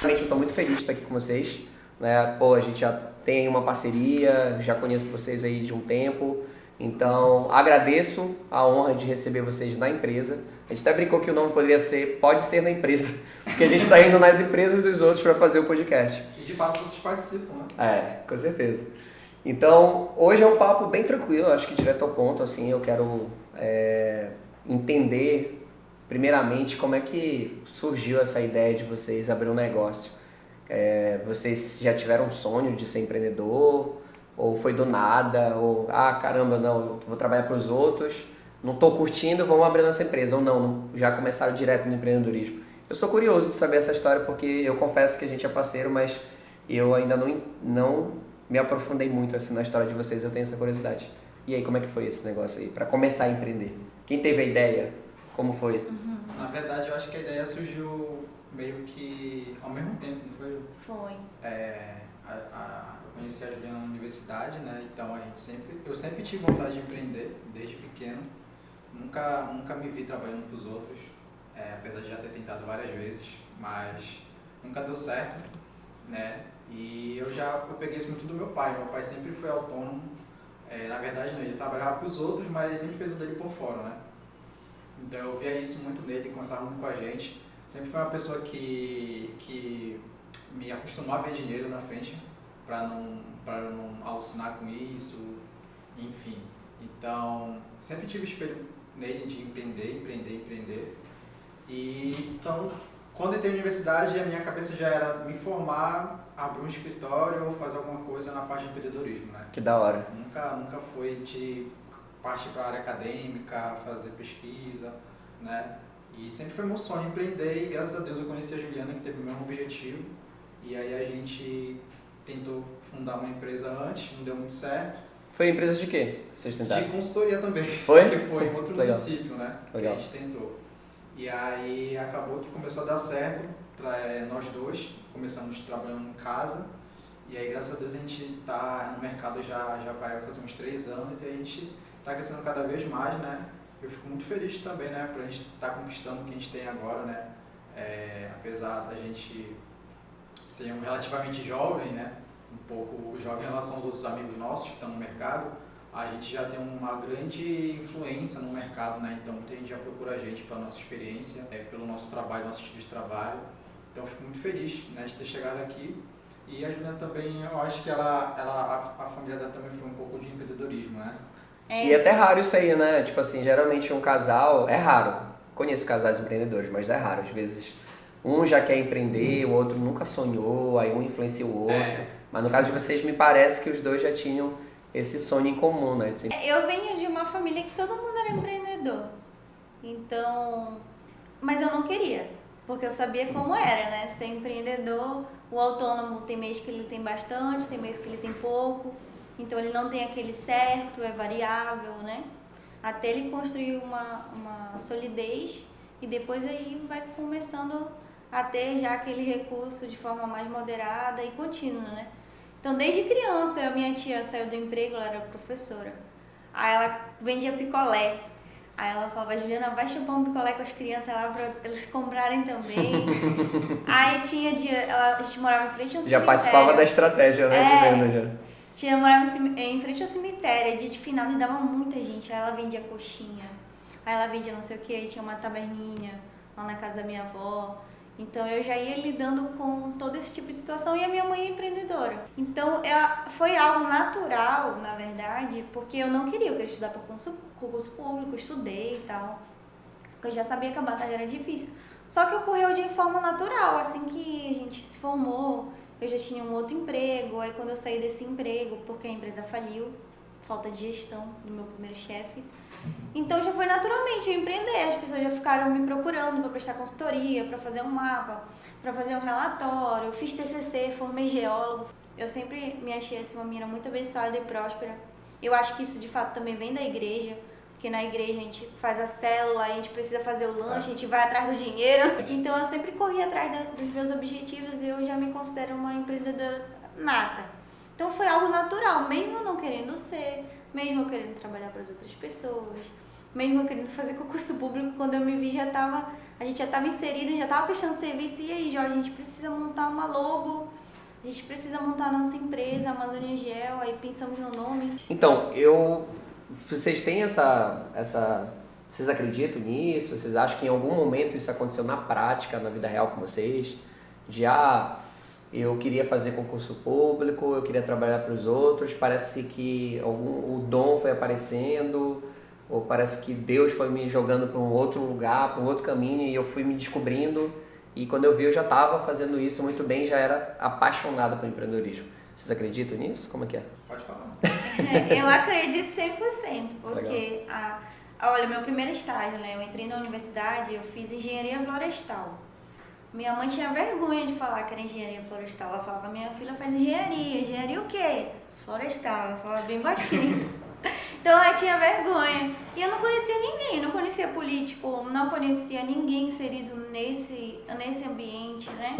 Realmente eu estou muito feliz de estar aqui com vocês, né? Pô, a gente já tem uma parceria, já conheço vocês aí de um tempo, então agradeço a honra de receber vocês na empresa. A gente até brincou que o nome poderia ser Pode Ser na Empresa, porque a gente está indo nas empresas dos outros para fazer o podcast. E de fato vocês participam, né? Com certeza. Então, hoje é um papo bem tranquilo, acho que direto ao ponto, assim, eu quero entender, primeiramente, como é que surgiu essa ideia de vocês abrir um negócio. Vocês já tiveram um sonho de ser empreendedor? Ou foi do nada? Ou, caramba, não, eu vou trabalhar para os outros, não estou curtindo, vamos abrir nossa empresa. Ou não, já começaram direto no empreendedorismo. Eu sou curioso de saber essa história porque eu confesso que a gente é parceiro, mas eu ainda não me aprofundei muito assim, na história de vocês, eu tenho essa curiosidade. E aí, como é que foi esse negócio aí, para começar a empreender? Quem teve a ideia? Como foi? Na verdade, eu acho que a ideia surgiu meio que ao mesmo tempo, não foi? Foi. Eu conheci a Juliana na universidade, né? Então eu sempre tive vontade de empreender, desde pequeno. Nunca me vi trabalhando para os outros, apesar de já ter tentado várias vezes, mas nunca deu certo, né? E eu peguei isso muito do meu pai. Meu pai sempre foi autônomo. Na verdade, ele trabalhava para os outros, mas ele sempre fez o dele por fora, né? Então eu via isso muito nele, conversava muito com a gente. Sempre foi uma pessoa que me acostumou a ver dinheiro na frente, para não alucinar com isso, enfim. Então, sempre tive espelho nele de empreender. E então, quando eu entrei na universidade, a minha cabeça já era me formar, abrir um escritório ou fazer alguma coisa na parte de empreendedorismo, né? Que da hora. Nunca foi de partir para a área acadêmica, fazer pesquisa, né? E sempre foi meu sonho empreender e graças a Deus eu conheci a Juliana, que teve o mesmo objetivo. E aí a gente tentou fundar uma empresa antes, não deu muito certo. Foi empresa de quê que vocês tentaram? De consultoria também, Foi? só que foi em outro Legal. município, né? Legal. Que a gente tentou. E aí acabou que começou a dar certo para nós dois, começamos trabalhando em casa. E aí, graças a Deus, a gente está no mercado já vai fazer uns 3 anos e a gente está crescendo cada vez mais, né? Eu fico muito feliz também, né? Por a gente estar conquistando o que a gente tem agora, né? Apesar da gente ser relativamente jovem, né? Um pouco jovem em relação aos outros amigos nossos que estão no mercado, a gente já tem uma grande influência no mercado, né? Então, muita gente já procura a gente pela nossa experiência, pelo nosso trabalho, nosso tipo de trabalho. Então, eu fico muito feliz, né, de ter chegado aqui. E a Juliana também, eu acho que a família dela também foi um pouco de empreendedorismo, né? E é até raro isso aí, né? Tipo assim, geralmente um casal, é raro, conheço casais empreendedores, mas é raro. Às vezes um já quer empreender, o outro nunca sonhou, aí um influencia o outro. Mas no caso de vocês, me parece que os dois já tinham esse sonho em comum, né? Eu venho de uma família que todo mundo era empreendedor. Então, mas eu não queria, porque eu sabia como era, né? Ser empreendedor, o autônomo tem mês que ele tem bastante, tem mês que ele tem pouco. Então ele não tem aquele certo, é variável, né? Até ele construir uma solidez e depois aí vai começando a ter já aquele recurso de forma mais moderada e contínua, né? Então desde criança, a minha tia saiu do emprego, ela era professora. Aí ela vendia picolé. Aí ela falava, Juliana, vai chupar um picolé com as crianças lá pra eles comprarem também. Aí tinha dia, a gente morava em frente ao cemitério. Já participava da estratégia, né? De venda já. Morava em frente ao cemitério, dia de final nos dava muita gente. Aí ela vendia coxinha, aí ela vendia não sei o que, aí tinha uma taberninha lá na casa da minha avó. Então eu já ia lidando com todo esse tipo de situação e a minha mãe é empreendedora. Então foi algo natural, na verdade, porque eu não queria, eu queria estudar para concurso público, estudei e tal. Porque eu já sabia que a batalha era difícil. Só que ocorreu de forma natural, assim que a gente se formou, eu já tinha um outro emprego, aí quando eu saí desse emprego, porque a empresa faliu, falta de gestão do meu primeiro chefe. Então já foi naturalmente eu empreender, as pessoas já ficaram me procurando para prestar consultoria, para fazer um mapa, para fazer um relatório, eu fiz TCC, formei geólogo. Eu sempre me achei assim, uma menina muito abençoada e próspera. Eu acho que isso de fato também vem da igreja, porque na igreja a gente faz a célula, a gente precisa fazer o lanche, a gente vai atrás do dinheiro. Então eu sempre corri atrás dos meus objetivos e eu já me considero uma empreendedora nata. Então foi algo natural, mesmo eu não querendo ser, mesmo eu querendo trabalhar para as outras pessoas. mesmo eu querendo fazer concurso público, quando eu me vi a gente já estava inserido, já estava prestando serviço, e aí, Jorge, a gente precisa montar uma logo, a gente precisa montar a nossa empresa, Amazônia Gel, aí pensamos no nome. Então, vocês têm vocês acreditam nisso? Vocês acham que em algum momento isso aconteceu na prática, na vida real com vocês? Eu queria fazer concurso público, eu queria trabalhar para os outros, parece que o dom foi aparecendo, ou parece que Deus foi me jogando para um outro lugar, para um outro caminho, e eu fui me descobrindo, e quando eu vi eu já estava fazendo isso muito bem, já era apaixonado pelo empreendedorismo. Vocês acreditam nisso? Como é que é? Pode falar. Eu acredito 100%, porque, olha, meu primeiro estágio, né, eu entrei na universidade, eu fiz engenharia florestal. Minha mãe tinha vergonha de falar que era engenharia florestal. Ela falava, minha filha faz engenharia. Engenharia o quê? Florestal. Ela falava bem baixinho. Então ela tinha vergonha. E eu não conhecia ninguém, não conhecia político, não conhecia ninguém inserido nesse ambiente, né?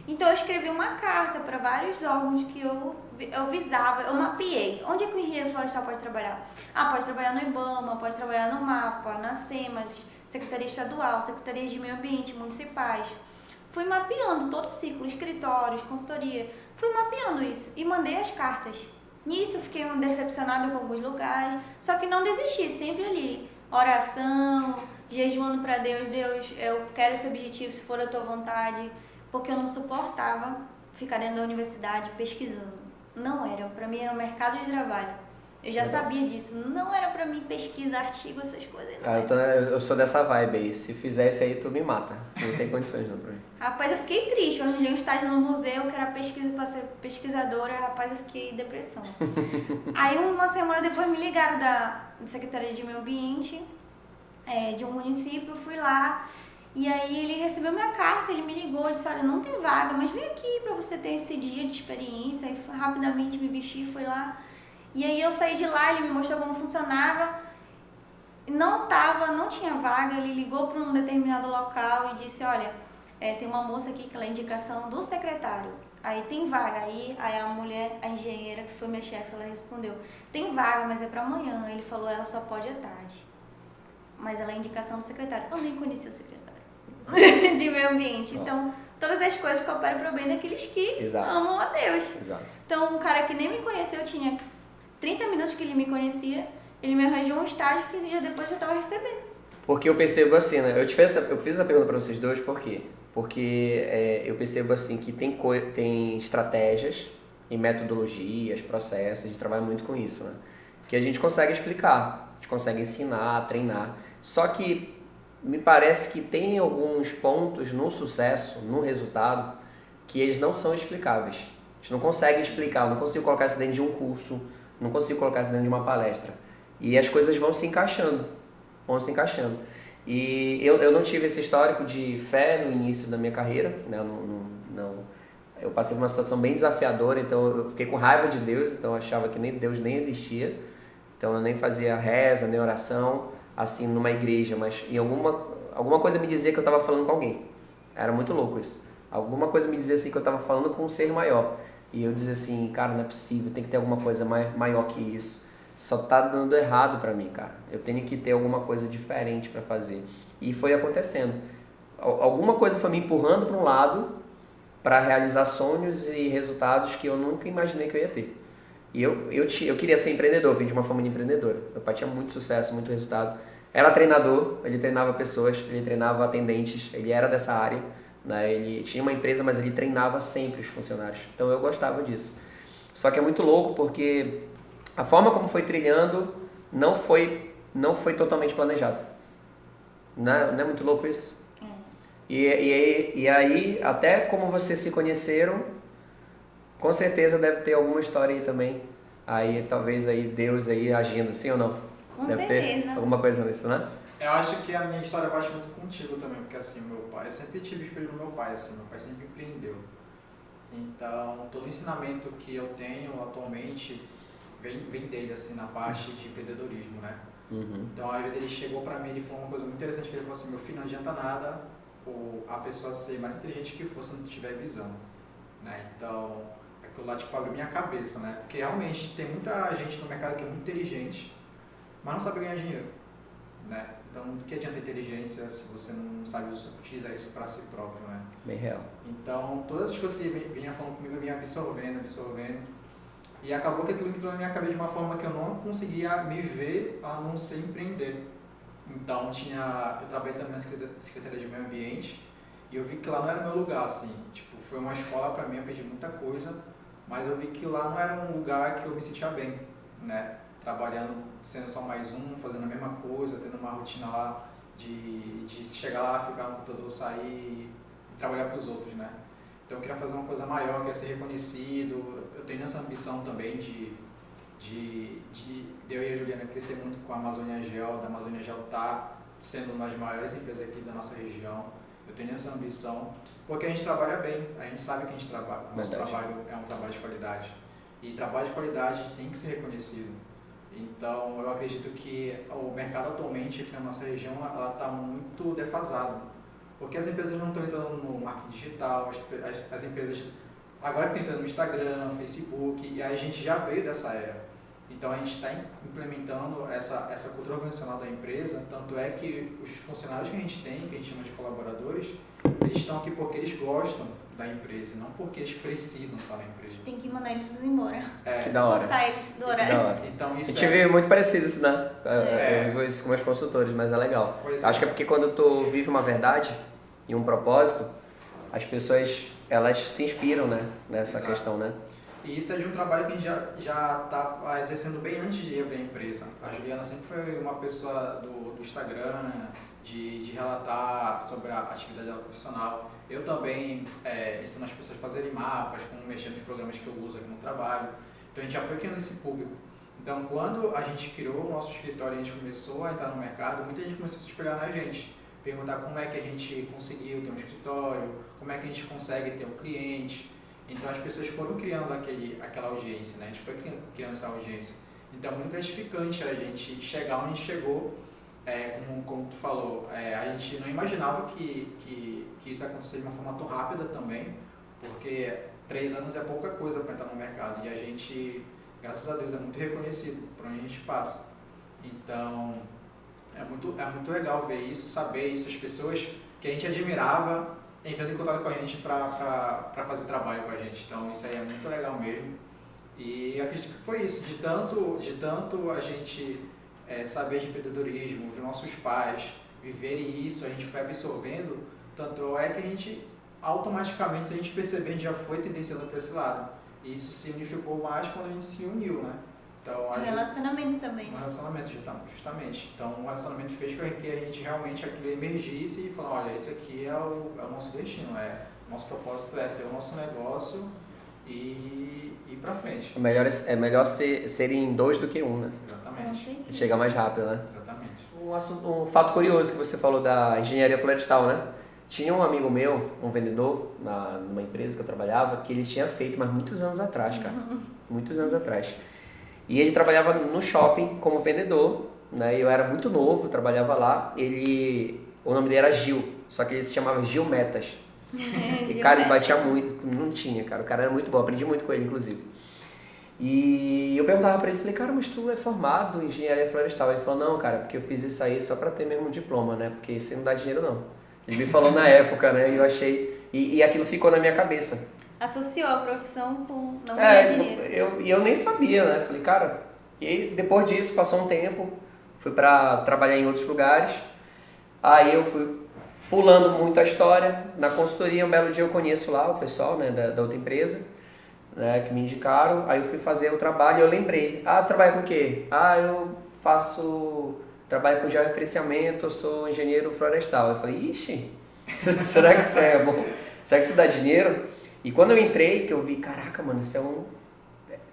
Então eu escrevi uma carta para vários órgãos que eu visava, eu mapeei. Onde é que o engenheiro florestal pode trabalhar? Pode trabalhar no IBAMA, pode trabalhar no MAPA, na SEMAS, Secretaria Estadual, Secretarias de Meio Ambiente, municipais. Fui mapeando todo o ciclo, escritórios, consultoria. Fui mapeando isso e mandei as cartas. Nisso eu fiquei decepcionada com alguns lugares, só que não desisti, sempre ali. Oração, jejuando para Deus, eu quero esse objetivo se for a tua vontade, porque eu não suportava ficar dentro da universidade pesquisando. Não era, para mim era um mercado de trabalho. Eu já sabia disso, não era pra mim pesquisa, artigo, essas coisas. Eu sou dessa vibe aí, se fizer isso aí tu me mata, não tem condições não pra mim. Rapaz, eu fiquei triste, eu arranjei um estágio no museu, que era pesquisa pra ser pesquisadora, rapaz, eu fiquei em depressão. Aí uma semana depois me ligaram da Secretaria de Meio Ambiente, de um município, eu fui lá, e aí ele recebeu minha carta, ele me ligou, disse, olha, não tem vaga, mas vem aqui pra você ter esse dia de experiência, e rapidamente me vesti, fui lá. E aí eu saí de lá, ele me mostrou como funcionava, não tinha vaga, ele ligou para um determinado local e disse, olha, tem uma moça aqui que ela é indicação do secretário, aí tem vaga, aí a mulher, a engenheira que foi minha chefe, ela respondeu, tem vaga, mas é para amanhã, ele falou, ela só pode à tarde, mas ela é indicação do secretário, eu nem conhecia o secretário de meio ambiente, então todas as coisas cooperam para o bem daqueles que amam a Deus. Exato. Então um cara que nem me conheceu tinha 30 minutos que ele me conhecia, ele me arranjou um estágio que 15 dias depois eu já estava recebendo. Porque eu percebo assim, né? Eu fiz essa pergunta para vocês dois, por quê? Porque eu percebo assim que tem estratégias e metodologias, processos, a gente trabalha muito com isso, né? Que a gente consegue explicar, a gente consegue ensinar, treinar. Só que me parece que tem alguns pontos no sucesso, no resultado, que eles não são explicáveis. A gente não consegue explicar, eu não consigo colocar isso dentro de um curso, não consigo colocar isso dentro de uma palestra. E as coisas vão se encaixando. E eu não tive esse histórico de fé no início da minha carreira, né? Eu passei por uma situação bem desafiadora, então eu fiquei com raiva de Deus, então eu achava que Deus nem existia. Então eu nem fazia reza, nem oração, assim, numa igreja, mas em alguma coisa me dizia que eu estava falando com alguém. Era muito louco isso. Alguma coisa me dizia assim que eu estava falando com um ser maior. E eu dizia assim, cara, não é possível, tem que ter alguma coisa maior que isso. Só tá dando errado pra mim, cara. Eu tenho que ter alguma coisa diferente pra fazer. E foi acontecendo. Alguma coisa foi me empurrando para um lado para realizar sonhos e resultados que eu nunca imaginei que eu ia ter. E eu queria ser empreendedor, vim de uma família empreendedora. Meu pai tinha muito sucesso, muito resultado. Era treinador, ele treinava pessoas, ele treinava atendentes, ele era dessa área. Né? Ele tinha uma empresa, mas ele treinava sempre os funcionários. Então eu gostava disso. Só que é muito louco porque a forma como foi trilhando não foi totalmente planejado. Não é muito louco isso? E aí, até como vocês se conheceram, com certeza deve ter alguma história aí também. Aí talvez aí Deus aí agindo, sim ou não? Com deve certeza. ter alguma coisa nisso, né? Eu acho que a minha história bate muito contigo também, porque assim, meu pai, eu sempre tive espelho no meu pai, assim, meu pai sempre empreendeu. Então, todo o ensinamento que eu tenho atualmente vem dele, assim, na parte de empreendedorismo, né? Uhum. Então, às vezes ele chegou pra mim e falou uma coisa muito interessante, que ele falou assim, meu filho, não adianta nada a pessoa ser mais inteligente que for se não tiver visão, né? Então, aquilo lá, tipo, abre minha cabeça, né? Porque realmente tem muita gente no mercado que é muito inteligente, mas não sabe ganhar dinheiro. né? Então, do que adianta inteligência se você não sabe utilizar isso para si próprio, né? Bem real. Então, todas as coisas que ele vinha falando comigo, eu vinha absorvendo. E acabou que aquilo entrou na minha cabeça de uma forma que eu não conseguia me ver a não ser empreender. Então, eu trabalhei também na Secretaria de Meio Ambiente e eu vi que lá não era o meu lugar, assim. Tipo, foi uma escola para mim, eu aprendi muita coisa, mas eu vi que lá não era um lugar que eu me sentia bem, né? Trabalhando, sendo só mais um, fazendo a mesma coisa, tendo uma rotina lá de chegar lá, ficar no computador, sair e trabalhar para os outros, né? Então eu queria fazer uma coisa maior, queria ser reconhecido. Eu tenho essa ambição também de eu e a Juliana crescer muito com a Amazônia Gel, da Amazônia Gel tá sendo uma das maiores empresas aqui da nossa região. Eu tenho essa ambição, porque a gente trabalha bem, a gente sabe que a gente trabalha, nosso trabalho é um trabalho de qualidade. E trabalho de qualidade tem que ser reconhecido. Então, eu acredito que o mercado atualmente aqui na nossa região está muito defasado. Porque as empresas não estão entrando no marketing digital, as empresas agora estão entrando no Instagram, Facebook, e aí a gente já veio dessa era. Então, a gente está implementando essa cultura organizacional da empresa, tanto é que os funcionários que a gente tem, que a gente chama de colaboradores, eles estão aqui porque eles gostam da empresa, não porque eles precisam estar na A empresa. gente tem que mandar eles embora. Que da hora. Expulsar eles do Que horário. da hora. Então, Eu isso tive muito parecido isso, né? É. Eu vivo isso com meus consultores, mas é legal. Pois Acho é. que é porque quando tu vive uma verdade e um propósito, as pessoas, elas se inspiram, né? Nessa Exato. questão, né? E isso é de um trabalho que a gente já está exercendo bem antes de abrir a empresa. A Juliana sempre foi uma pessoa do Instagram, de relatar sobre a atividade dela profissional. Eu também ensino as pessoas a fazerem mapas, como mexer nos programas que eu uso aqui no trabalho. Então a gente já foi criando esse público. Então quando a gente criou o nosso escritório e a gente começou a entrar no mercado, muita gente começou a se espelhar na gente. Perguntar como é que a gente conseguiu ter um escritório, como é que a gente consegue ter um cliente. Então as pessoas foram criando aquela audiência, né? A gente foi criando essa audiência. Então é muito gratificante a gente chegar onde a gente chegou, como tu falou, a gente não imaginava que isso ia acontecer de uma forma tão rápida também, porque 3 anos é pouca coisa para entrar no mercado e a gente, graças a Deus, é muito reconhecido por onde a gente passa. Então é muito legal ver isso, saber isso, as pessoas que a gente admirava entrando em contato com a gente para fazer trabalho com a gente. Então isso aí é muito legal mesmo. E acredito que foi isso, de tanto a gente saber de empreendedorismo, os nossos pais viverem isso, a gente foi absorvendo, tanto é que a gente automaticamente, se a gente perceber, a gente já foi tendenciando para esse lado. E isso se unificou mais quando a gente se uniu, né? Então, Relacionamentos também, um né? relacionamento, justamente. Então, um relacionamento fez com que a gente realmente aquilo emergisse e falou, olha, esse aqui é o nosso destino, nosso propósito é ter o nosso negócio e ir pra frente. É melhor serem 2 do que 1, né? Com Exatamente. certeza. Chega mais rápido, né? Exatamente. Um fato curioso que você falou da engenharia florestal, né? Tinha um amigo meu, um vendedor, numa empresa que eu trabalhava, que ele tinha feito, mas muitos anos atrás, cara. Muitos anos atrás. E ele trabalhava no shopping como vendedor, né? Eu era muito novo, trabalhava lá. O nome dele era Gil, só que ele se chamava Gil Metas. E, cara, ele batia muito, não tinha, cara. O cara era muito bom, aprendi muito com ele, inclusive. E eu perguntava pra ele, falei, cara, mas tu é formado em engenharia florestal? Ele falou, não, cara, porque eu fiz isso aí só pra ter mesmo um diploma, né? Porque isso aí não dá dinheiro, não. Ele me falou na época, né? E eu achei... E aquilo ficou na minha cabeça. Associou a profissão com não ganhar dinheiro. Eu nem sabia, né? Falei, cara... E depois disso, passou um tempo, fui pra trabalhar em outros lugares. Aí eu fui pulando muito a história. Na consultoria, um belo dia eu conheço lá o pessoal, né, da outra empresa, né, que me indicaram. Aí eu fui fazer o trabalho e eu lembrei. Ah, trabalha com o quê? Ah, eu trabalho com georreferenciamento, eu sou engenheiro florestal. Eu falei, ixi, será que isso é bom? Será que isso dá dinheiro? E quando eu entrei, que eu vi, caraca, mano, isso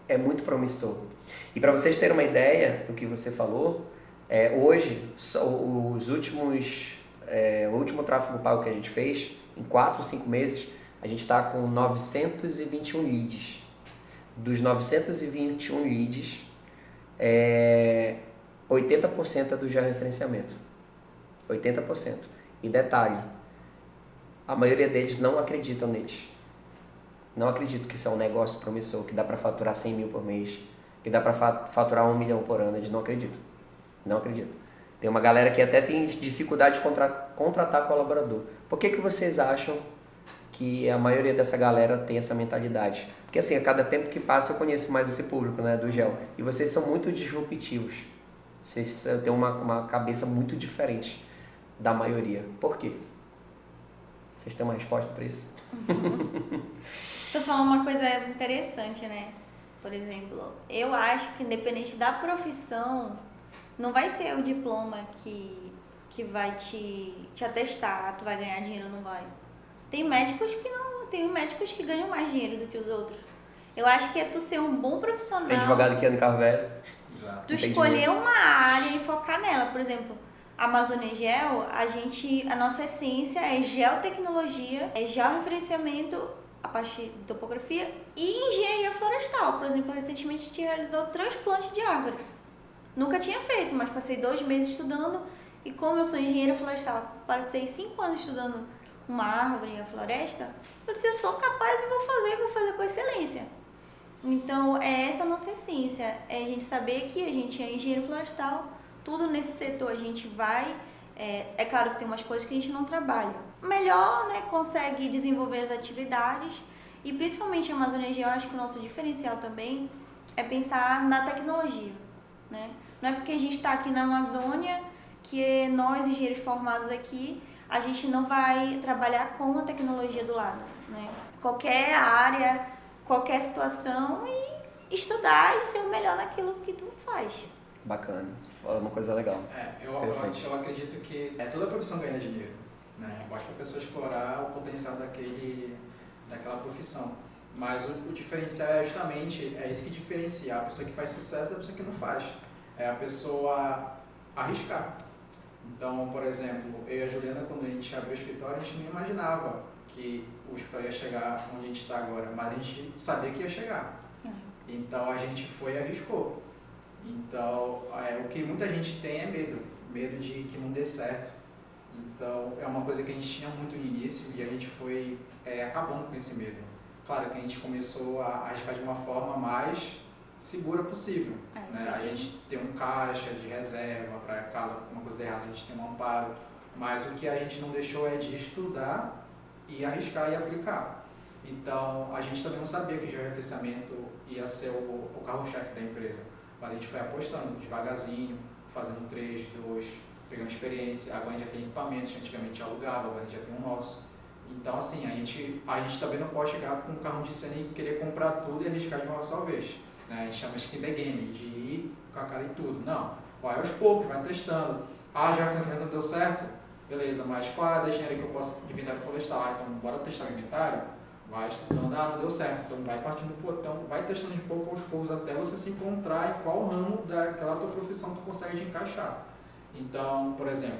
é muito promissor. E para vocês terem uma ideia do que você falou, hoje, o último tráfego pago que a gente fez, em 4 ou 5 meses, a gente está com 921 leads. Dos 921 leads, 80% é do georreferenciamento. 80%. E detalhe, a maioria deles não acreditam neles. Não acredito que isso é um negócio promissor, que dá para faturar 100 mil por mês, que dá para faturar 1 milhão por ano. Eles não acreditam. Não acreditam. Tem uma galera que até tem dificuldade de contratar colaborador. Por que vocês acham que a maioria dessa galera tem essa mentalidade? Porque assim, a cada tempo que passa eu conheço mais esse público, né, do GEL. E vocês são muito disruptivos. Vocês têm uma cabeça muito diferente da maioria. Por quê? Vocês têm uma resposta para isso? Tô falando uma coisa interessante, né? Por exemplo, eu acho que independente da profissão, não vai ser o diploma que vai te atestar, tu vai ganhar dinheiro ou não vai. Tem médicos que não, tem médicos que ganham mais dinheiro do que os outros. Eu acho que é tu ser um bom profissional. Tem advogado que anda em carro velho. Tu escolher uma área e focar nela. Por exemplo, a Amazônia Gel, a nossa essência é geotecnologia, é georreferenciamento, a parte de topografia e engenharia florestal. Por exemplo, recentemente a gente realizou transplante de árvore. Nunca tinha feito, mas passei 2 meses estudando e como eu sou engenheira florestal, passei 5 anos estudando uma árvore e a floresta, eu disse, eu sou capaz e vou fazer com excelência. Então, é essa a nossa essência, é a gente saber que a gente é engenheiro florestal, tudo nesse setor a gente vai, é claro que tem umas coisas que a gente não trabalha. Melhor, né, consegue desenvolver as atividades e principalmente a Amazônia Geo, acho que o nosso diferencial também é pensar na tecnologia, né? Não é porque a gente está aqui na Amazônia que nós, engenheiros formados aqui, a gente não vai trabalhar com a tecnologia do lado, né? Qualquer área, qualquer situação e estudar e ser o melhor naquilo que tu faz. Bacana, uma coisa legal. Eu acredito que toda profissão ganha dinheiro, né? Basta a pessoa explorar o potencial daquela profissão. Mas o diferencial é justamente, é isso que diferencia a pessoa que faz sucesso da pessoa que não faz. É a pessoa arriscar. Então, por exemplo, eu e a Juliana, quando a gente abriu o escritório, a gente não imaginava que o escritório ia chegar onde a gente está agora, mas a gente sabia que ia chegar. Então, a gente foi e arriscou. Então, o que muita gente tem é medo de que não dê certo. Então, é uma coisa que a gente tinha muito no início e a gente foi acabando com esse medo. Claro que a gente começou a arriscar de uma forma mais segura possível. Né? A gente tem um caixa de reserva para caso alguma coisa dê errado, a gente tem um amparo. Mas o que a gente não deixou é de estudar e arriscar e aplicar. Então, a gente também não sabia que georreferenciamento ia ser o carro-chefe da empresa. Mas a gente foi apostando devagarzinho, fazendo 3, 2, pegando experiência. Agora a gente já tem equipamentos que antigamente alugava, agora a gente já tem o nosso. Então, assim, a gente também não pode chegar com um carro de cena e querer comprar tudo e arriscar de uma só vez. Né? A gente chama skin the game, de ir com a cara e tudo. Não, vai aos poucos, vai testando. Georreferenciamento não deu certo? Beleza, mas qual é a engenharia que eu posso de inventário florestal? Então, bora testar o inventário? Vai estudando, não deu certo. Então, vai partindo do botão, vai testando de pouco aos poucos até você se encontrar em qual ramo daquela tua profissão tu consegue te encaixar. Então, por exemplo,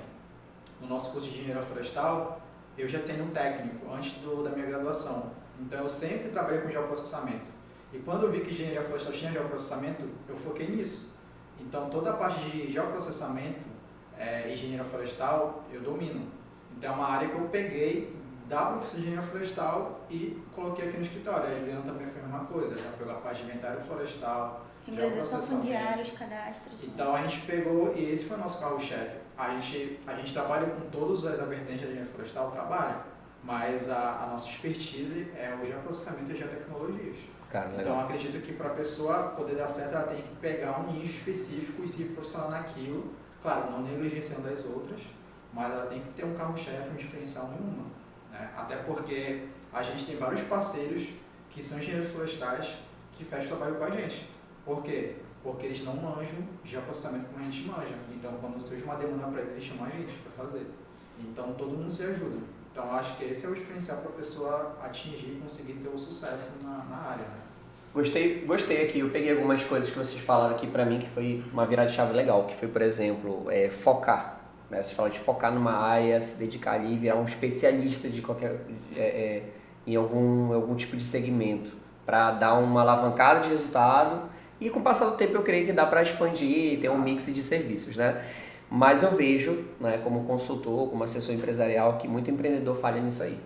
no nosso curso de engenharia florestal, eu já tenho um técnico antes da minha graduação. Então, eu sempre trabalhei com geoprocessamento. E quando eu vi que engenharia florestal tinha geoprocessamento, eu foquei nisso. Então, toda a parte de geoprocessamento e engenharia florestal, eu domino. Então, é uma área que eu peguei da profissão de engenharia florestal e coloquei aqui no escritório. A Juliana também fez a mesma coisa, já pegou a parte de inventário florestal, Regularização fundiários, cadastros. Então, a gente pegou, e esse foi o nosso carro-chefe. A gente trabalha com todas as vertentes da engenharia florestal, mas a nossa expertise é o geoprocessamento e geotecnologias. Então, acredito que para a pessoa poder dar certo, ela tem que pegar um nicho específico e se profissional naquilo. Claro, não negligenciando as outras, mas ela tem que ter um carro-chefe, um diferencial nenhuma. Né? Até porque a gente tem vários parceiros que são engenheiros florestais que fecham trabalho com a gente. Por quê? Porque eles não manjam geoprocessamento como a gente manja. Então, quando surge uma demanda para eles chamam a gente para fazer. Então, todo mundo se ajuda. Então, acho que esse é o diferencial para a pessoa atingir e conseguir ter o sucesso na área. Né? Gostei aqui. Eu peguei algumas coisas que vocês falaram aqui para mim que foi uma virada de chave legal, que foi, por exemplo, focar. Né? Você fala de focar numa área, se dedicar ali e virar um especialista de em algum tipo de segmento para dar uma alavancada de resultado e com o passar do tempo eu creio que dá para expandir e ter um mix de serviços, né? Mas eu vejo, né, como consultor, como assessor empresarial, que muito empreendedor falha nisso aí.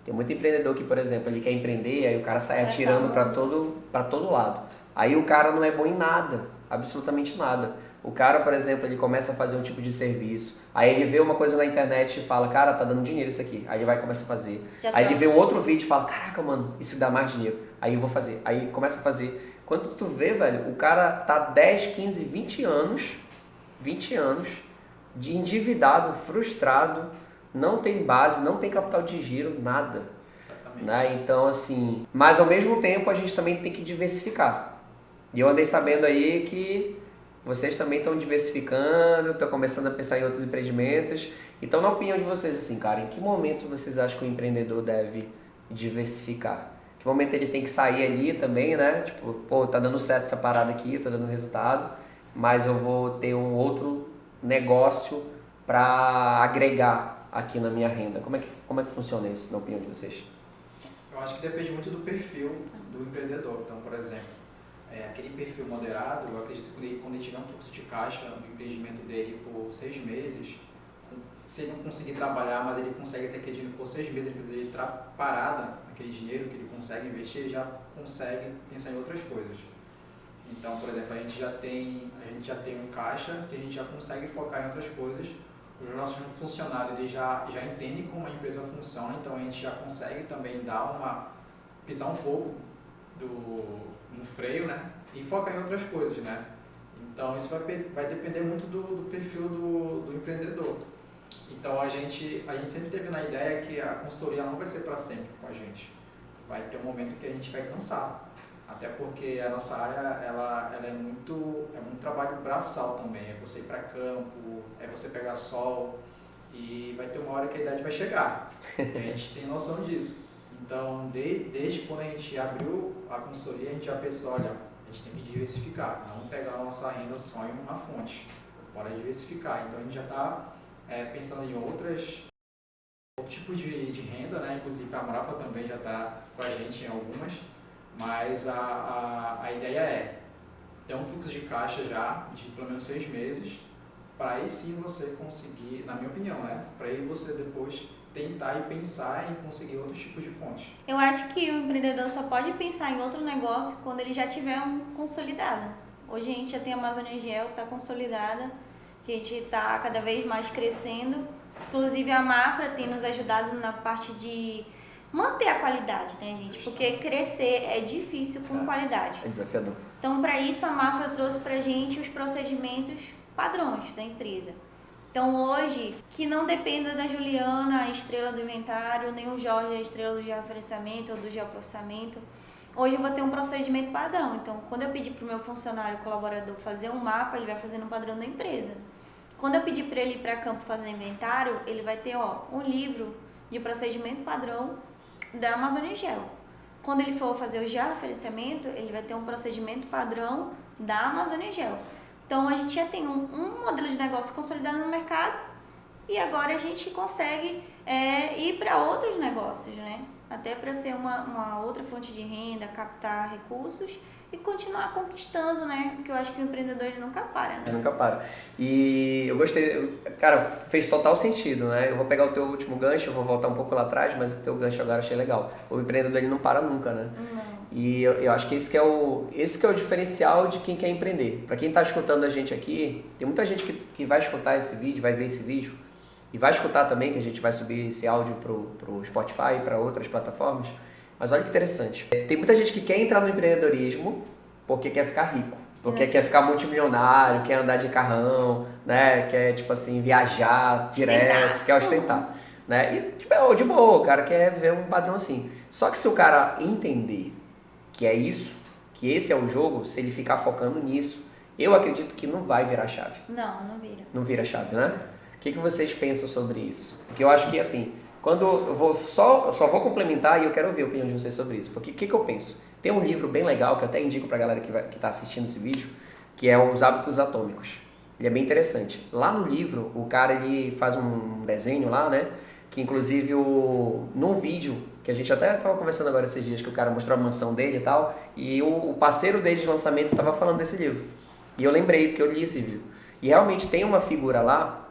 Tem muito empreendedor que, por exemplo, ele quer empreender, aí o cara sai atirando para todo lado. Aí o cara não é bom em nada, absolutamente nada. O cara, por exemplo, ele começa a fazer um tipo de serviço, aí ele vê uma coisa na internet e fala, cara, tá dando dinheiro isso aqui. Aí ele vai e começa a fazer. Aí ele vê um outro vídeo e fala, caraca, mano, isso dá mais dinheiro. Aí eu vou fazer. Aí começa a fazer. Quando tu vê, velho, o cara tá 10, 15, 20 anos de endividado, frustrado, não tem base, não tem capital de giro, nada. Né? Então, assim, mas ao mesmo tempo a gente também tem que diversificar. E eu andei sabendo aí que vocês também estão diversificando, estão começando a pensar em outros empreendimentos. Então, na opinião de vocês, assim, cara, em que momento vocês acham que o empreendedor deve diversificar? Em que momento ele tem que sair ali também, né? Tipo, pô, tá dando certo essa parada aqui, tá dando resultado, mas eu vou ter um outro negócio para agregar aqui na minha renda. Como é que funciona isso, na opinião de vocês? Eu acho que depende muito do perfil do empreendedor. Então, por exemplo, aquele perfil moderado, eu acredito que quando ele tiver um fluxo de caixa no empreendimento dele por 6 meses, se ele não conseguir trabalhar, mas ele consegue ter aquele dinheiro por 6 meses, ele entrar parada, aquele dinheiro que ele consegue investir, ele já consegue pensar em outras coisas. Então, por exemplo, a gente já tem um caixa que a gente já consegue focar em outras coisas. Os nossos funcionários eles já entendem como a empresa funciona, então a gente já consegue também pisar um pouco no freio, né? E focar em outras coisas, né? Então isso vai depender muito do perfil do empreendedor. Então a gente sempre teve na ideia que a consultoria não vai ser para sempre com a gente. Vai ter um momento que a gente vai cansar. Até porque a nossa área ela é muito trabalho braçal também. É você ir para campo, é você pegar sol e vai ter uma hora que a idade vai chegar. E a gente tem noção disso. Então, desde quando a gente abriu a consultoria, a gente já pensou, olha, a gente tem que diversificar, não pegar a nossa renda só em uma fonte. Bora diversificar. Então, a gente já está pensando em outro tipo de renda, né? Inclusive a Marafa também já está com a gente em algumas. Mas a ideia é ter um fluxo de caixa já de pelo menos 6 meses, para aí sim você conseguir, na minha opinião, né? Para aí você depois tentar e pensar em conseguir outros tipos de fontes. Eu acho que o empreendedor só pode pensar em outro negócio quando ele já tiver um consolidado. Hoje a gente já tem a Amazônia Gel, está consolidada, a gente está cada vez mais crescendo. Inclusive a Mafra tem nos ajudado na parte de manter a qualidade, né, gente? Porque crescer é difícil com qualidade. É desafiador. Então, para isso, a Mafra trouxe para a gente os procedimentos padrões da empresa. Então, hoje, que não dependa da Juliana, a estrela do inventário, nem o Jorge, a estrela do georreferenciamento ou do geoprocessamento. Hoje eu vou ter um procedimento padrão. Então, quando eu pedir para o meu funcionário, colaborador, fazer um mapa, ele vai fazer no padrão da empresa. Quando eu pedir para ele ir para campo fazer inventário, ele vai ter um livro de procedimento padrão da Amazônia Gel. Quando ele for fazer o georreferenciamento, ele vai ter um procedimento padrão da Amazônia Gel. Então, a gente já tem um modelo de negócio consolidado no mercado e agora a gente consegue ir para outros negócios, né? Até para ser uma outra fonte de renda, captar recursos e continuar conquistando, né? Porque eu acho que o empreendedor ele nunca para, né? Nunca para. E eu gostei, cara, fez total sentido, né? Eu vou pegar o teu último gancho, eu vou voltar um pouco lá atrás, mas o teu gancho agora eu achei legal. O empreendedor ele não para nunca, né? Não. E eu acho que esse que é o diferencial de quem quer empreender. Para quem está escutando a gente aqui, tem muita gente que vai escutar esse vídeo, vai ver esse vídeo e vai escutar também, que a gente vai subir esse áudio pro Spotify e para outras plataformas. Mas olha que interessante. Tem muita gente que quer entrar no empreendedorismo porque quer ficar rico, porque quer ficar multimilionário, quer andar de carrão, né? Quer, tipo assim, viajar direto, quer ostentar. Né? E, tipo, de boa, o cara quer ver um padrão assim. Só que se o cara entender que é isso, que esse é o jogo, se ele ficar focando nisso, eu acredito que não vai virar chave. Não vira. Não vira chave, né? O que vocês pensam sobre isso? Porque eu acho que, assim, quando eu vou só vou complementar e eu quero ouvir a opinião de vocês sobre isso. Porque o que eu penso? Tem um livro bem legal que eu até indico pra galera que tá assistindo esse vídeo, que é Os Hábitos Atômicos. Ele é bem interessante. Lá no livro, o cara ele faz um desenho lá, né? Que inclusive num vídeo, que a gente até estava conversando agora esses dias, que o cara mostrou a mansão dele e tal, e o parceiro dele de lançamento estava falando desse livro. E eu lembrei, porque eu li esse livro. E realmente tem uma figura lá,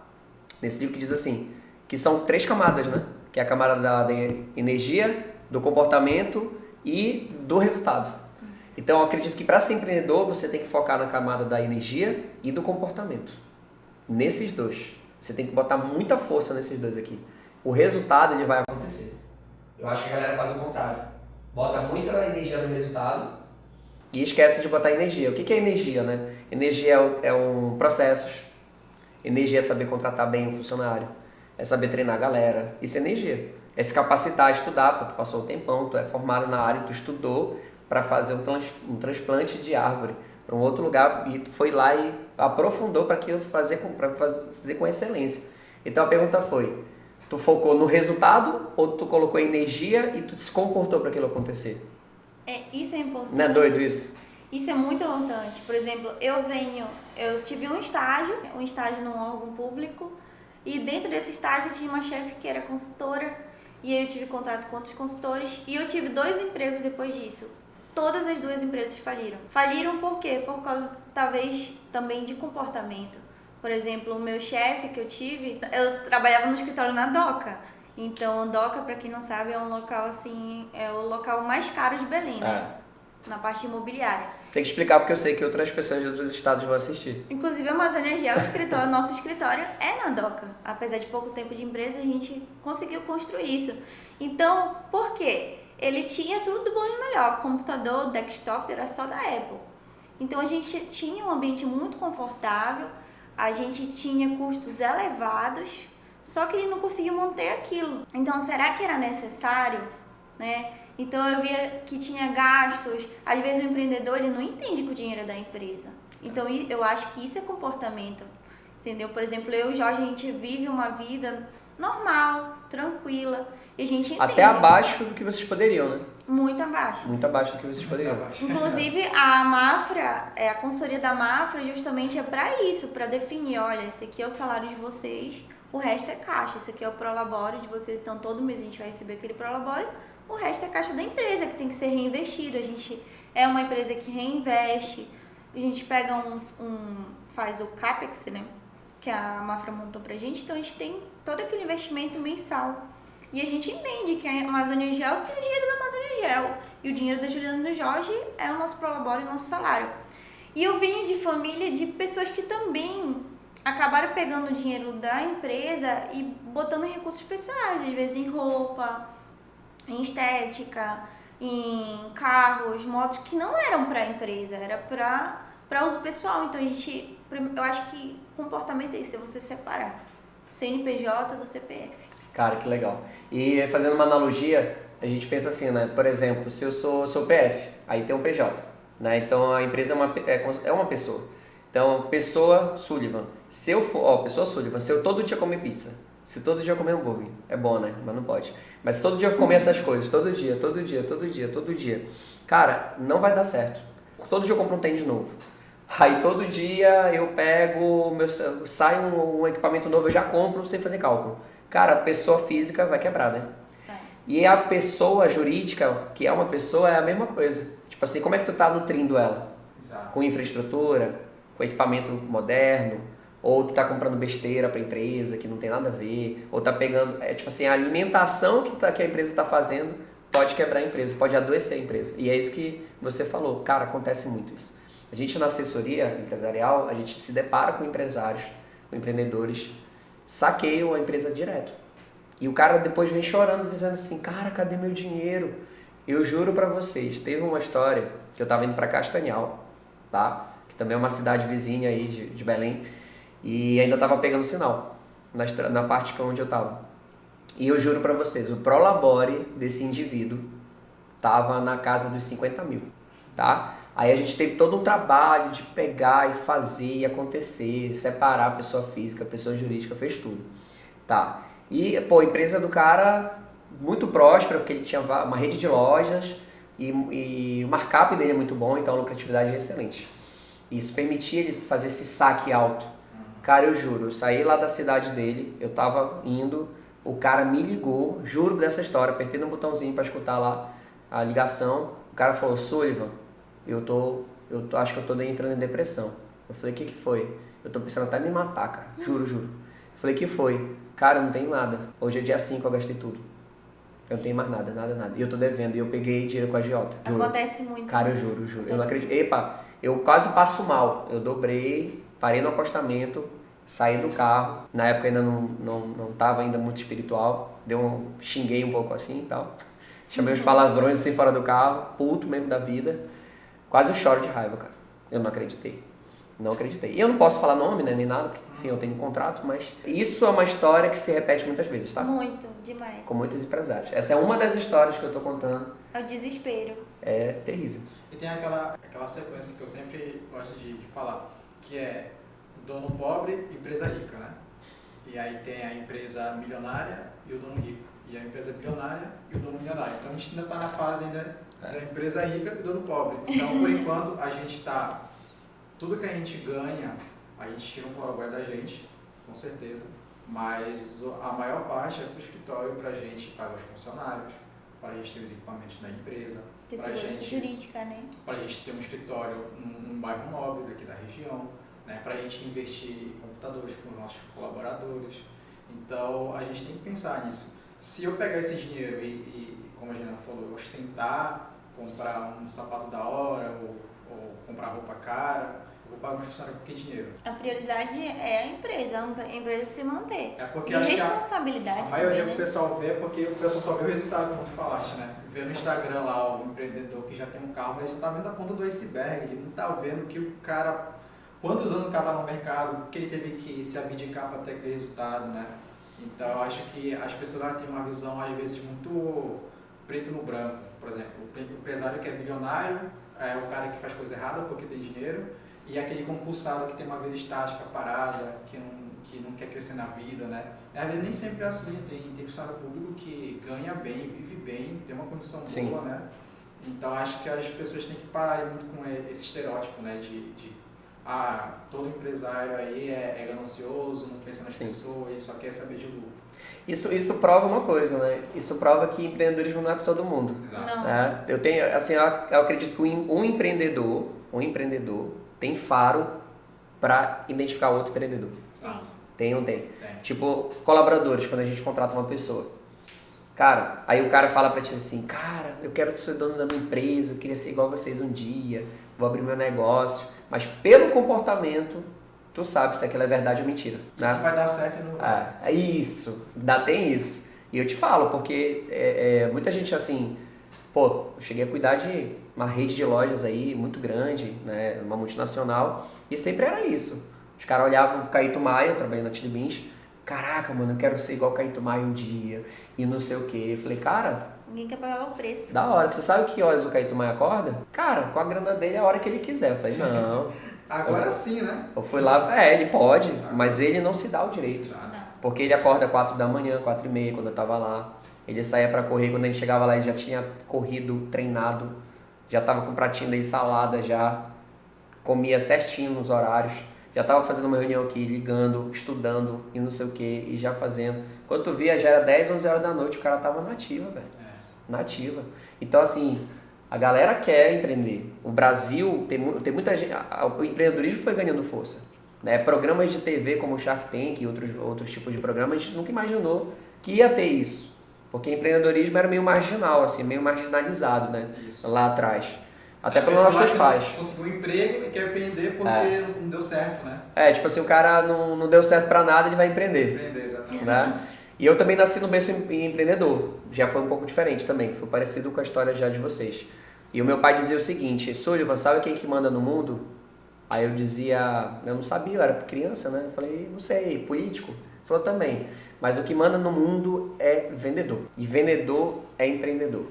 nesse livro, que diz assim, que são 3 camadas, né? Que é a camada da energia, do comportamento e do resultado. Então eu acredito que para ser empreendedor você tem que focar na camada da energia e do comportamento. Nesses dois. Você tem que botar muita força nesses dois aqui. O resultado ele vai acontecer. Eu acho que a galera faz o contrário. Bota muita energia no resultado e esquece de botar energia. O que é energia, né? Energia é um processo. Energia é saber contratar bem um funcionário. É saber treinar a galera. Isso é energia. É se capacitar, estudar, porque tu passou um tempão, tu é formado na área, tu estudou para fazer um transplante de árvore para um outro lugar e tu foi lá e aprofundou para fazer com excelência. Então a pergunta foi, tu focou no resultado ou tu colocou energia e tu se comportou para aquilo acontecer? Isso é importante. Não é doido isso? Isso é muito importante. Por exemplo, eu tive um estágio num órgão público e dentro desse estágio eu tinha uma chefe que era consultora e aí eu tive contato com outros consultores e eu tive 2 empregos depois disso. Todas as 2 empresas faliram. Faliram por quê? Por causa, talvez, também de comportamento. Por exemplo, o meu chefe que eu tive, eu trabalhava no escritório na Doca. Então, Doca, para quem não sabe, é um local assim, é o local mais caro de Belém, né? Na parte imobiliária. Tem que explicar porque eu sei que outras pessoas de outros estados vão assistir. Inclusive, a Amazônia Gel, nosso escritório é na Doca. Apesar de pouco tempo de empresa, a gente conseguiu construir isso. Então, por quê? Ele tinha tudo do bom e do melhor. Computador, desktop, era só da Apple. Então, a gente tinha um ambiente muito confortável, a gente tinha custos elevados, só que ele não conseguiu manter aquilo. Então, será que era necessário, né? Então, eu via que tinha gastos. Às vezes, o empreendedor ele não entende que o dinheiro é da empresa. Então, eu acho que isso é comportamento, entendeu? Por exemplo, eu e o Jorge, a gente vive uma vida normal, tranquila, e a gente entende. Até abaixo do que vocês poderiam, né? Muito abaixo. Muito abaixo do que vocês poderiam. Inclusive, a Mafra, a consultoria da Mafra justamente é para isso, para definir, olha, esse aqui é o salário de vocês, o resto é caixa, esse aqui é o prolabore de vocês, então todo mês a gente vai receber aquele prolabore, o resto é caixa da empresa, que tem que ser reinvestido, a gente é uma empresa que reinveste, a gente pega faz o CAPEX, né, que a Mafra montou pra gente, então a gente tem todo aquele investimento mensal. E a gente entende que a Amazônia Gel tem o dinheiro da Amazônia Gel. E o dinheiro da Juliana e do Jorge é o nosso prolabore e o nosso salário. E eu venho de família de pessoas que também acabaram pegando o dinheiro da empresa e botando em recursos pessoais. Às vezes em roupa, em estética, em carros, motos que não eram para a empresa, era para uso pessoal. Então eu acho que comportamento é isso, é você separar CNPJ do CPF. Cara, que legal. E fazendo uma analogia, a gente pensa assim, né? Por exemplo, se eu sou PF, aí tem um PJ, né? Então a empresa é uma pessoa. Então, pessoa Sullivan. Se eu for, pessoa Sullivan, se eu todo dia comer pizza, se todo dia eu comer hambúrguer, é bom, né? Mas não pode. Mas se todo dia eu comer essas coisas, todo dia, cara, não vai dar certo. Todo dia eu compro um tênis novo. Aí todo dia eu pego, sai um equipamento novo, eu já compro sem fazer cálculo. Cara, a pessoa física vai quebrar, né? E a pessoa jurídica, que é uma pessoa, é a mesma coisa. Tipo assim, como é que tu tá nutrindo ela? Exato. Com infraestrutura, com equipamento moderno, ou tu tá comprando besteira pra empresa que não tem nada a ver, ou tá pegando, tipo assim, a alimentação que a empresa tá fazendo pode quebrar a empresa, pode adoecer a empresa. E é isso que você falou, cara, acontece muito isso. A gente na assessoria empresarial, a gente se depara com empresários, com empreendedores, saqueiam a empresa direto. E o cara depois vem chorando, dizendo assim, cara, cadê meu dinheiro? Eu juro pra vocês, teve uma história que eu tava indo pra Castanhal, tá? Que também é uma cidade vizinha aí de Belém, e ainda tava pegando sinal na parte onde eu tava. E eu juro pra vocês, o prolabore desse indivíduo tava na casa dos 50 mil, tá? Aí a gente teve todo um trabalho de pegar e fazer e acontecer, separar a pessoa física, a pessoa jurídica, fez tudo, tá? E, pô, a empresa do cara muito próspera, porque ele tinha uma rede de lojas e o markup dele é muito bom, então a lucratividade é excelente. Isso permitia ele fazer esse saque alto. Cara, eu juro, eu saí lá da cidade dele, eu tava indo, o cara me ligou, juro dessa história, apertei no botãozinho para escutar lá a ligação, o cara falou, Sullivan, acho que eu tô entrando em depressão. Eu falei, o que foi? Eu tô pensando até em me matar, cara, juro. Eu falei, que foi? Cara, eu não tenho nada, hoje é dia 5, eu gastei tudo. Eu não tenho mais nada, nada, nada. E eu tô devendo, e eu peguei dinheiro com a agiota. Juro. Acontece muito. Cara, eu juro, juro. Eu não acredito. Epa, eu quase passo mal. Eu dobrei, parei no acostamento, saí do carro. Na época ainda não tava ainda muito espiritual. Xinguei um pouco assim e tal. Chamei uns palavrões assim fora do carro, puto mesmo da vida. Quase eu choro de raiva, cara. Eu não acreditei. Não acreditei. E eu não posso falar nome, né, nem nada, porque, enfim, eu tenho um contrato, mas isso é uma história que se repete muitas vezes, tá? Muito, demais. Com muitos empresários. Essa é uma das histórias que eu tô contando. É o desespero. É terrível. E tem aquela sequência que eu sempre gosto de falar, que é dono pobre, empresa rica, né? E aí tem a empresa milionária e o dono rico. E a empresa bilionária e o dono milionário. Então a gente ainda está na fase ainda da empresa rica e do dono pobre. Então, por enquanto, a gente está... Tudo que a gente ganha, a gente tira um colaborador da gente, com certeza. Mas a maior parte é para o escritório, para a gente pagar os funcionários, para a gente ter os equipamentos da empresa, Ter para segurança jurídica, né? a gente ter um escritório num bairro nobre daqui da região, né? Para a gente investir em computadores para os nossos colaboradores. Então, a gente tem que pensar nisso. Se eu pegar esse dinheiro e como a Gina falou, ostentar, comprar um sapato da hora ou comprar roupa cara, eu vou pagar meus funcionários com que dinheiro? A prioridade é a empresa se manter. É porque E acho que responsabilidade a maioria também, que o né? pessoal vê é porque o pessoal só vê o resultado, como tu falaste, né? Vê no Instagram lá o empreendedor que já tem um carro, mas ele só tá vendo a ponta do iceberg, ele não tá vendo que o cara, quantos anos o cara tá no mercado, que ele teve que se abdicar para ter aquele resultado, né? Então eu acho que as pessoas têm uma visão às vezes muito preto no branco. Por exemplo, o empresário que é bilionário é o cara que faz coisa errada porque tem dinheiro, e aquele concursado que tem uma vida estática, parada, que não quer crescer na vida, né? Às vezes nem sempre é assim, tem funcionário público que ganha bem, vive bem, tem uma condição boa, né? Então acho que as pessoas têm que parar muito com esse estereótipo, né? Todo empresário aí é ganancioso, não pensa nas pessoas, só quer saber de lucro. Isso prova uma coisa, né? Isso prova que empreendedorismo não é para todo mundo. Exato. Não. É, eu acredito que um empreendedor tem faro para identificar outro empreendedor. Exato. Tem ou não tem? Tipo, colaboradores, quando a gente contrata uma pessoa. Cara, aí o cara fala pra ti assim, cara, eu quero ser dono da minha empresa, eu queria ser igual a vocês um dia, vou abrir meu negócio. Mas pelo comportamento, tu sabe se aquilo é verdade ou mentira. Né? Isso vai dar certo e não vai. É isso, tem isso. E eu te falo, porque muita gente assim, pô, eu cheguei a cuidar de uma rede de lojas aí muito grande, né, uma multinacional, e sempre era isso. Os caras olhavam pro Caíto Maia, eu trabalhei na Chili Beans, caraca, mano, eu quero ser igual o Caíto Maia um dia, e não sei o quê. Eu falei, cara, Ninguém quer pagar o preço. da hora, você sabe que horas o Caíto Maia acorda? Cara, com a grana dele é a hora que ele quiser. Eu falei, não. Agora sim, né? Eu fui lá, ele pode, mas ele não se dá o direito. Porque ele acorda 4 da manhã, 4h30, quando eu tava lá. Ele saía pra correr, quando ele chegava lá ele já tinha corrido, treinado, já tava com o pratinho dele salada já, comia certinho nos horários, já tava fazendo uma reunião aqui, ligando, estudando e não sei o que, e já fazendo. Quando tu via, já era 10, 11 horas da noite, o cara tava nativa, velho. Nativa. Então assim, a galera quer empreender. O Brasil tem muita gente, o empreendedorismo foi ganhando força. Né? Programas de TV como o Shark Tank e outros tipos de programas, a gente nunca imaginou que ia ter isso. Porque empreendedorismo era meio marginal, assim, meio marginalizado, né? Isso. Lá atrás. Até pelos nossos pais. Conseguiu um emprego e quer empreender porque não deu certo, né? Tipo assim, o cara não deu certo pra nada, ele vai empreender. Empreender, exatamente. Né? E eu também nasci no berço empreendedor. Já foi um pouco diferente também. Foi parecido com a história já de vocês. E o meu pai dizia o seguinte, Sullivan, sabe quem que manda no mundo? Aí eu dizia, eu não sabia, eu era criança, né? Eu falei, não sei, político? Ele falou também. Mas o que manda no mundo é vendedor. E vendedor é empreendedor.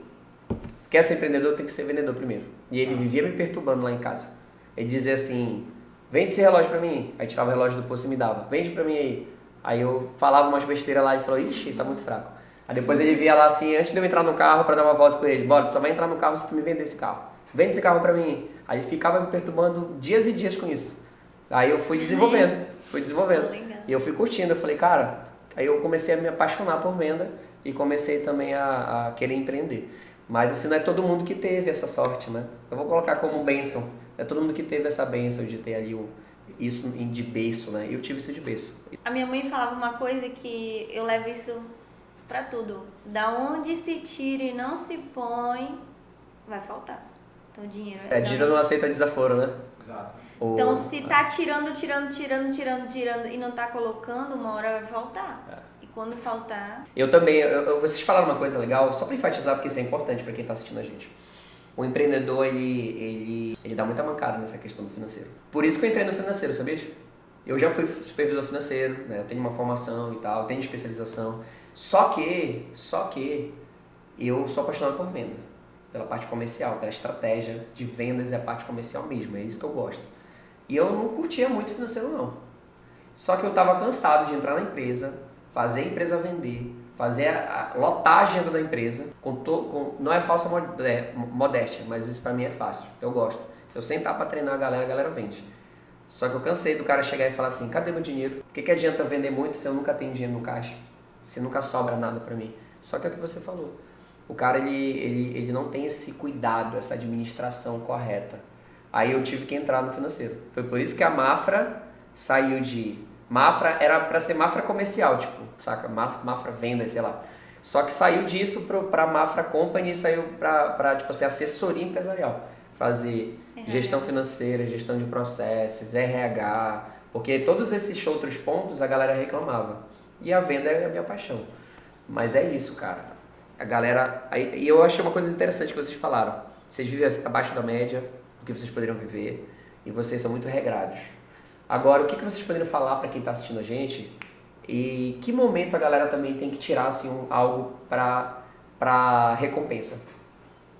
Quer ser empreendedor, tem que ser vendedor primeiro. E ele vivia me perturbando lá em casa. Ele dizia assim, vende esse relógio pra mim. Aí tirava o relógio do posto e me dava. Vende pra mim aí. Aí eu falava umas besteiras lá e falou, ixi, tá muito fraco. Aí depois ele via lá assim, antes de eu entrar no carro pra dar uma volta com ele, bora, tu só vai entrar no carro se tu me vender esse carro. Vende esse carro pra mim. Aí ele ficava me perturbando dias e dias com isso. Aí eu fui desenvolvendo. E eu fui curtindo. Eu falei, cara, aí eu comecei a me apaixonar por venda e comecei também a querer empreender. Mas assim, não é todo mundo que teve essa sorte, né? Eu vou colocar como bênção. Não é todo mundo que teve essa bênção de ter ali isso de berço, né? Eu tive isso de berço. A minha mãe falava uma coisa que eu levo isso Pra tudo. Da onde se tira e não se põe, vai faltar. Então, dinheiro Dinheiro não aceita desaforo, né? Exato. Então, se tá tirando e não tá colocando, uma hora vai faltar. E quando faltar... Eu também, vocês falaram uma coisa legal, só para enfatizar, porque isso é importante para quem está assistindo a gente. O empreendedor, ele dá muita mancada nessa questão do financeiro. Por isso que eu entrei no financeiro, sabia? Eu já fui supervisor financeiro, né? Eu tenho uma formação e tal, tenho especialização. Só que eu sou apaixonado por venda, pela parte comercial, pela estratégia de vendas e a parte comercial mesmo, é isso que eu gosto. E eu não curtia muito financeiro não. Só que eu estava cansado de entrar na empresa, fazer a empresa vender, lotar a agenda da empresa, não é falsa modéstia, mas isso pra mim é fácil, eu gosto. Se eu sentar pra treinar a galera vende. Só que eu cansei do cara chegar e falar assim, cadê meu dinheiro? O que adianta vender muito se eu nunca tenho dinheiro no caixa? Se nunca sobra nada pra mim? Só que é o que você falou. O cara, ele não tem esse cuidado, essa administração correta. Aí eu tive que entrar no financeiro. Foi por isso que a Mafra saiu de... Mafra era pra ser Mafra comercial, tipo, saca? Mafra venda, sei lá. Só que saiu disso pra Mafra Company e saiu pra tipo assim, assessoria empresarial. Fazer gestão financeira, gestão de processos, RH, porque todos esses outros pontos a galera reclamava. E a venda é a minha paixão. Mas é isso, cara. A galera... E eu achei uma coisa interessante que vocês falaram. Vocês vivem abaixo da média do que vocês poderiam viver e vocês são muito regrados. Agora, o que vocês poderiam falar para quem está assistindo a gente e que momento a galera também tem que tirar assim, algo para recompensa?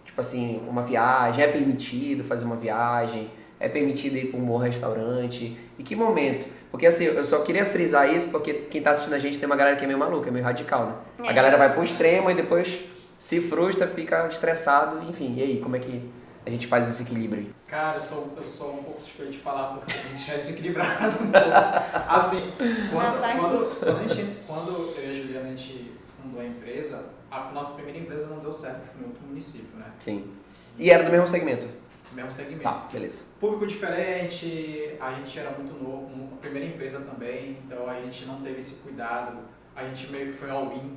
Tipo assim, uma viagem, é permitido fazer uma viagem, é permitido ir para um bom restaurante? E que momento? Porque assim, eu só queria frisar isso porque quem está assistindo a gente tem uma galera que é meio maluca, é meio radical, né? A galera vai pro extremo e depois se frustra, fica estressado, enfim, e aí, como é que a gente faz esse equilíbrio aí? Cara, eu sou um pouco suspeito de falar porque a gente é desequilibrado um pouco. Assim, quando eu e a Juliana a gente fundou a empresa, a nossa primeira empresa não deu certo, que foi no outro município, né? Sim. E era do mesmo segmento? Mesmo segmento. Tá, beleza. Público diferente, a gente era muito novo, a primeira empresa também, então a gente não teve esse cuidado, a gente meio que foi all-in,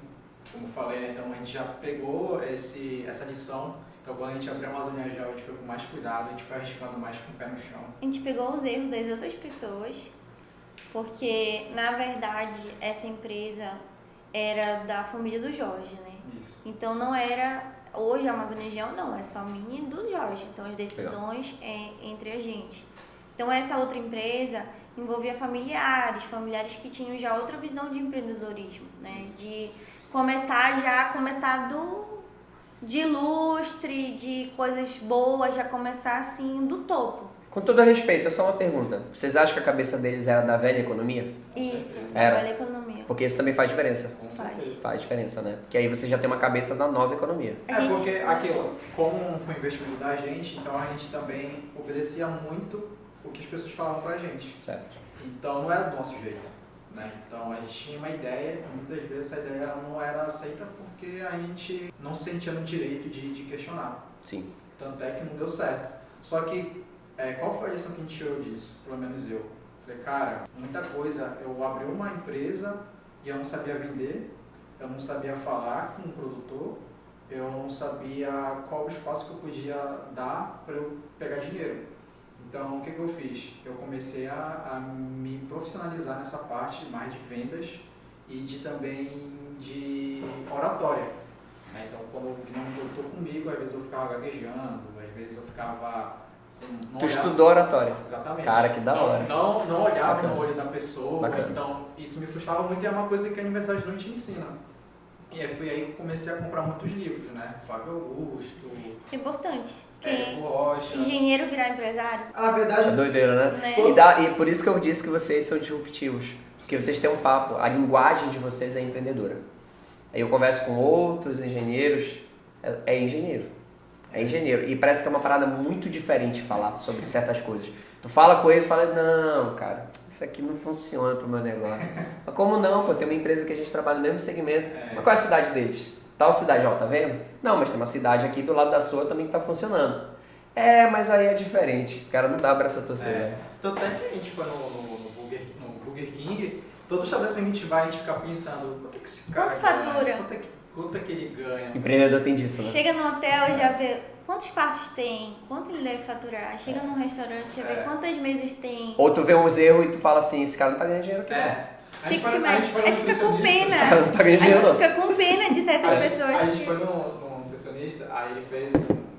como eu falei, né? Então a gente já pegou essa lição. Então, quando a gente abriu a Amazônia Gel, a gente foi com mais cuidado, a gente foi arriscando mais com o pé no chão. A gente pegou os erros das outras pessoas, porque, na verdade, essa empresa era da família do Jorge, né? Isso. Então, não era... Hoje, a Amazônia Gel não, é só minha e do Jorge. Então, as decisões é entre a gente. Então, essa outra empresa envolvia familiares que tinham já outra visão de empreendedorismo, né? Isso. De começar de lustre, de coisas boas, já começar assim do topo. Com todo respeito, é só uma pergunta. Vocês acham que a cabeça deles era da velha economia? Isso, da velha economia. Porque isso também faz diferença. Com certeza. Faz diferença, né? Porque aí você já tem uma cabeça da nova economia. Porque aquilo, como foi investimento da gente, então a gente também obedecia muito o que as pessoas falavam pra gente. Certo. Então não era do nosso jeito. Né? Então a gente tinha uma ideia, e muitas vezes essa ideia não era aceita porque a gente não se sentia no direito de questionar. Sim. Tanto é que não deu certo. Só que, qual foi a lição que a gente tirou disso? Pelo menos eu. Falei, cara, muita coisa, eu abri uma empresa e eu não sabia vender, eu não sabia falar com o produtor, eu não sabia qual o espaço que eu podia dar para eu pegar dinheiro. Então, o que eu fiz? Eu comecei a me profissionalizar nessa parte mais de vendas e também de oratória. Né? Então, quando vinha um produtor comigo, às vezes eu ficava gaguejando, às vezes eu ficava... Tu estudou oratória? Exatamente. Cara, que da hora. Não olhava no olho da pessoa, Bacana. Então isso me frustrava muito e é uma coisa que a universidade não te ensina. E aí foi aí que eu comecei a comprar muitos livros, né? Flávio Augusto... Isso é importante. Rocha. Engenheiro virar empresário. Na verdade... É doideira, né? E por isso que eu disse que vocês são disruptivos. Porque vocês têm um papo, a linguagem de vocês é empreendedora. Aí eu converso com outros engenheiros, é engenheiro. É engenheiro. E parece que é uma parada muito diferente falar sobre certas coisas. Tu fala com eles e fala, não, cara, isso aqui não funciona pro meu negócio. Mas como não? Pô, tem uma empresa que a gente trabalha no mesmo segmento. Mas qual é a cidade deles? Tal cidade, ó, tá vendo? Não, mas tem uma cidade aqui do lado da sua também que tá funcionando. Mas aí é diferente. Cara, não dá pra essa torcida. Tanto é que a gente foi no Burger King todo estabelecimento que a gente vai, a gente fica pensando, quanto é que esse cara Quanto ganha? fatura? Quanto é que ele ganha? Empreendedor tem disso, né? Chega no hotel e já vê quantos quartos tem, quanto ele deve faturar. Chega num restaurante, já vê quantas mesas tem. Ou tu vê uns erros e tu fala assim, esse cara não tá ganhando dinheiro aqui, não. A Chique gente demais. foi A gente fica com pena. Esse cara não tá ganhando A dinheiro, gente não. fica com pena de certas pessoas. A gente que- foi num nutricionista, aí ele fez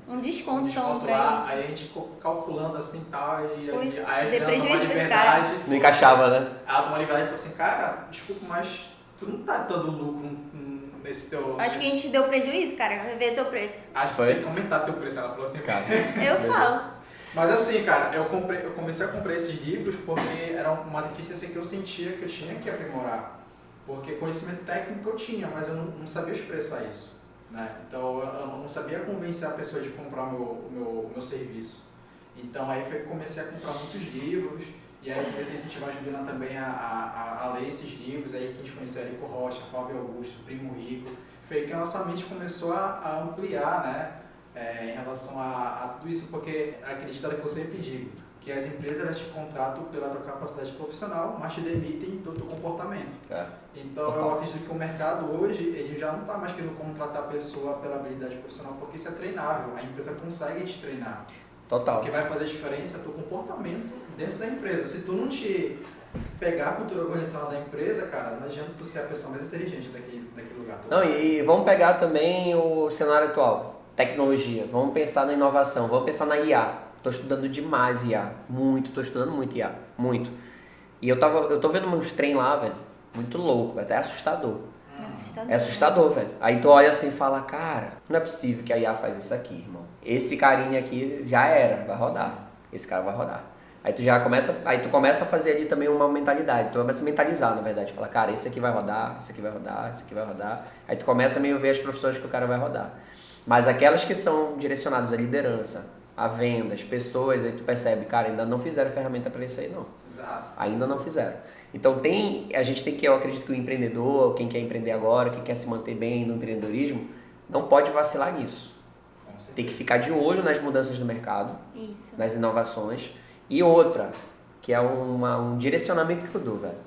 Um desconto desconto pra lá, gente. aí a gente ficou calculando assim e tal, e Pois, aí a dê Juliana tomou prejuízo pra esse liberdade. Não encaixava, né? Ela tomou liberdade e falou assim, cara, desculpa, mas tu não tá dando lucro nesse teu... Acho que a gente deu prejuízo, cara. Vai ver teu preço. Acho que Foi? tem que aumentar teu preço. Ela falou assim, Cara. Eu falo. Mas assim, cara, eu comecei a comprar esses livros porque era uma deficiência que eu sentia que eu tinha que aprimorar. Porque conhecimento técnico eu tinha, mas eu não sabia expressar isso. Né? Então eu não sabia convencer a pessoa de comprar o meu serviço. Então aí foi que comecei a comprar muitos livros, e aí eu comecei a incentivar a Juliana também a ler esses livros, aí que a gente conheceu Érico Rocha, Flávio Augusto, Primo Rico. Foi aí que a nossa mente começou a ampliar, né? Em relação a tudo isso, porque aquele ditado que eu sempre digo, que as empresas elas te contratam pela tua capacidade profissional, mas te demitem pelo teu comportamento. Então eu acredito que o mercado hoje, ele já não está mais querendo contratar a pessoa pela habilidade profissional, porque isso é treinável, a empresa consegue te treinar. Total. O que vai fazer a diferença é o teu comportamento dentro da empresa. Se tu não te pegar a cultura organizacional da empresa, cara, não adianta tu ser a pessoa mais inteligente daquele lugar. Não, e vamos pegar também o cenário atual. Tecnologia, vamos pensar na inovação, vamos pensar na IA. Estou estudando demais IA, muito, estou estudando muito IA, muito. E eu tô vendo uns trem lá, velho, muito louco, até assustador. Assustador. É assustador, velho. Aí tu olha assim e fala, cara, não é possível que a IA faz isso aqui, irmão. Esse carinha aqui já era, vai rodar. Esse cara vai rodar. Aí tu começa a fazer ali também uma mentalidade, tu começa a mentalizar, na verdade, fala, cara, esse aqui vai rodar, esse aqui vai rodar, esse aqui vai rodar. Aí tu começa a meio ver as profissões que o cara vai rodar. Mas aquelas que são direcionadas à liderança, a vendas, pessoas, aí tu percebe, cara, ainda não fizeram ferramenta para isso aí, não. Exato. Ainda não fizeram. Então a gente tem que, eu acredito que o empreendedor, quem quer empreender agora, quem quer se manter bem no empreendedorismo, não pode vacilar nisso. Tem que ficar de olho nas mudanças do mercado, Isso. nas inovações. E outra, que é um direcionamento que eu dou, velho.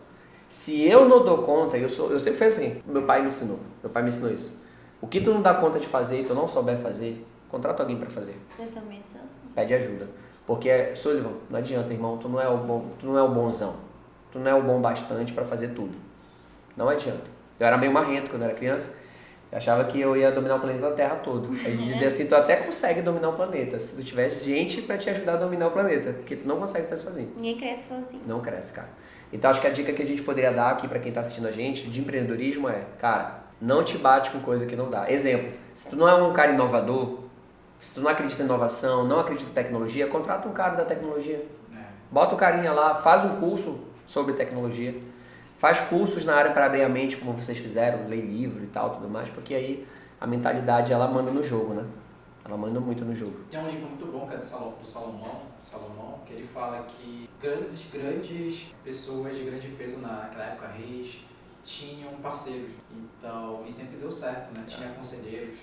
Se eu não dou conta, eu sempre fui assim, meu pai me ensinou isso. O que tu não dá conta de fazer e tu não souber fazer, contrata alguém para fazer. Eu também sou assim. Pede ajuda. Porque, Sullivan, não adianta, irmão, tu não é o bonzão. Tu não é o bom bastante para fazer tudo. Não adianta. Eu era meio marrento quando era criança. Eu achava que eu ia dominar o planeta Terra todo. Aí ele dizia assim, tu até consegue dominar o planeta, se tu tiver gente para te ajudar a dominar o planeta. Porque tu não consegue fazer sozinho. Ninguém cresce sozinho. Não cresce, cara. Então acho que a dica que a gente poderia dar aqui para quem tá assistindo a gente, de empreendedorismo é, cara, não te bate com coisa que não dá. Exemplo, se tu não é um cara inovador, se tu não acredita em inovação, não acredita em tecnologia, contrata um cara da tecnologia. Bota o carinha lá, faz um curso sobre tecnologia, faz cursos na área para abrir a mente, como vocês fizeram, ler livro e tal, tudo mais, porque aí a mentalidade ela manda no jogo, né? Ela manda muito no jogo. Tem um livro muito bom que é do Salomão, que ele fala que grandes pessoas de grande peso naquela época, reis, tinham parceiros, então, e sempre deu certo, né? Tinha conselheiros,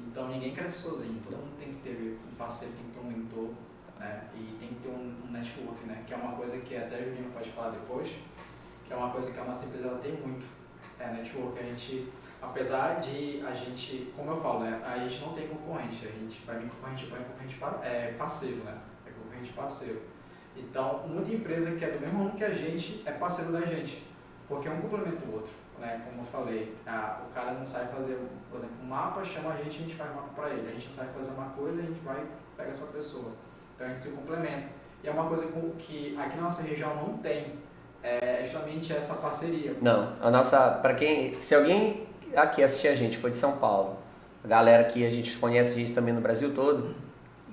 então ninguém cresce sozinho, todo mundo tem que ter um parceiro, tem que ter um mentor, né? E tem que ter um network, né? Que é uma coisa que até a Juliana pode falar depois, que é uma coisa que a nossa empresa ela tem muito, network. A gente, apesar de a gente, como eu falo, né? A gente não tem concorrente, a gente vai vir concorrente parceiro, né? É concorrente parceiro. Então, muita empresa que é do mesmo ramo que a gente é parceiro da gente, porque um complementa o outro, né? Como eu falei, o cara não sabe fazer, por exemplo, um mapa, chama a gente faz mapa para ele. A gente não sabe fazer uma coisa, a gente vai pegar essa pessoa. Então a gente se complementa. E é uma coisa que aqui na nossa região não tem, é justamente essa parceria. Não, se alguém aqui assistir a gente, foi de São Paulo, a galera que a gente conhece a gente também no Brasil todo,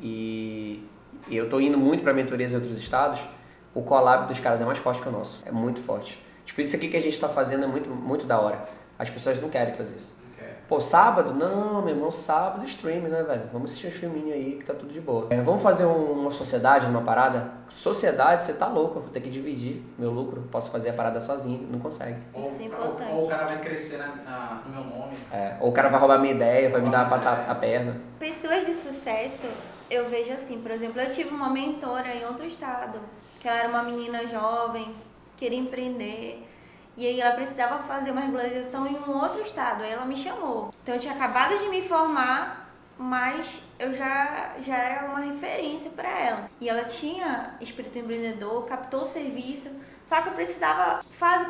e eu tô indo muito para mentorias em outros estados, o collab dos caras é mais forte que o nosso, é muito forte. Tipo, isso aqui que a gente tá fazendo é muito, muito da hora. As pessoas não querem fazer isso. Pô, sábado? Não, meu irmão, sábado stream, né, velho? Vamos assistir uns filminhos aí que tá tudo de boa. Vamos fazer uma sociedade numa parada? Sociedade, você tá louco, eu vou ter que dividir meu lucro, posso fazer a parada sozinho, não consegue. Isso é importante. Ou o cara vai crescer no meu nome. Ou o cara vai roubar minha ideia, vai me dar passar a perna. Pessoas de sucesso, eu vejo assim, por exemplo, eu tive uma mentora em outro estado, que ela era uma menina jovem, queria empreender. E aí ela precisava fazer uma regularização em um outro estado, aí ela me chamou. Então eu tinha acabado de me formar, mas eu já era uma referência para ela. E ela tinha espírito empreendedor, captou o serviço, só que eu precisava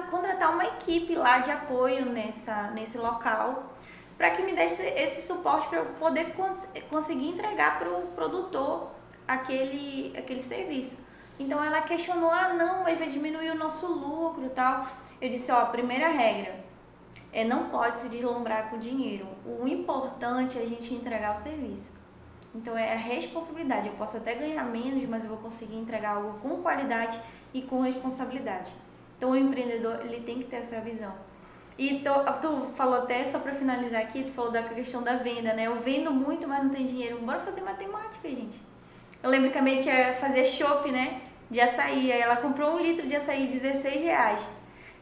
contratar uma equipe lá de apoio nesse local para que me desse esse suporte para eu poder conseguir entregar para o produtor aquele serviço. Então ela questionou, não, mas vai diminuir o nosso lucro e tal. Eu disse, a primeira regra não pode se deslumbrar com dinheiro. O importante é a gente entregar o serviço. Então é a responsabilidade. Eu posso até ganhar menos, mas eu vou conseguir entregar algo com qualidade e com responsabilidade. Então o empreendedor, ele tem que ter essa visão. E tu falou até, só para finalizar aqui, tu falou da questão da venda, né? Eu vendo muito, mas não tenho dinheiro. Bora fazer matemática, gente. Eu lembro que a minha tia fazia chopp, né? De açaí. Aí ela comprou 1 litro de açaí, R$16.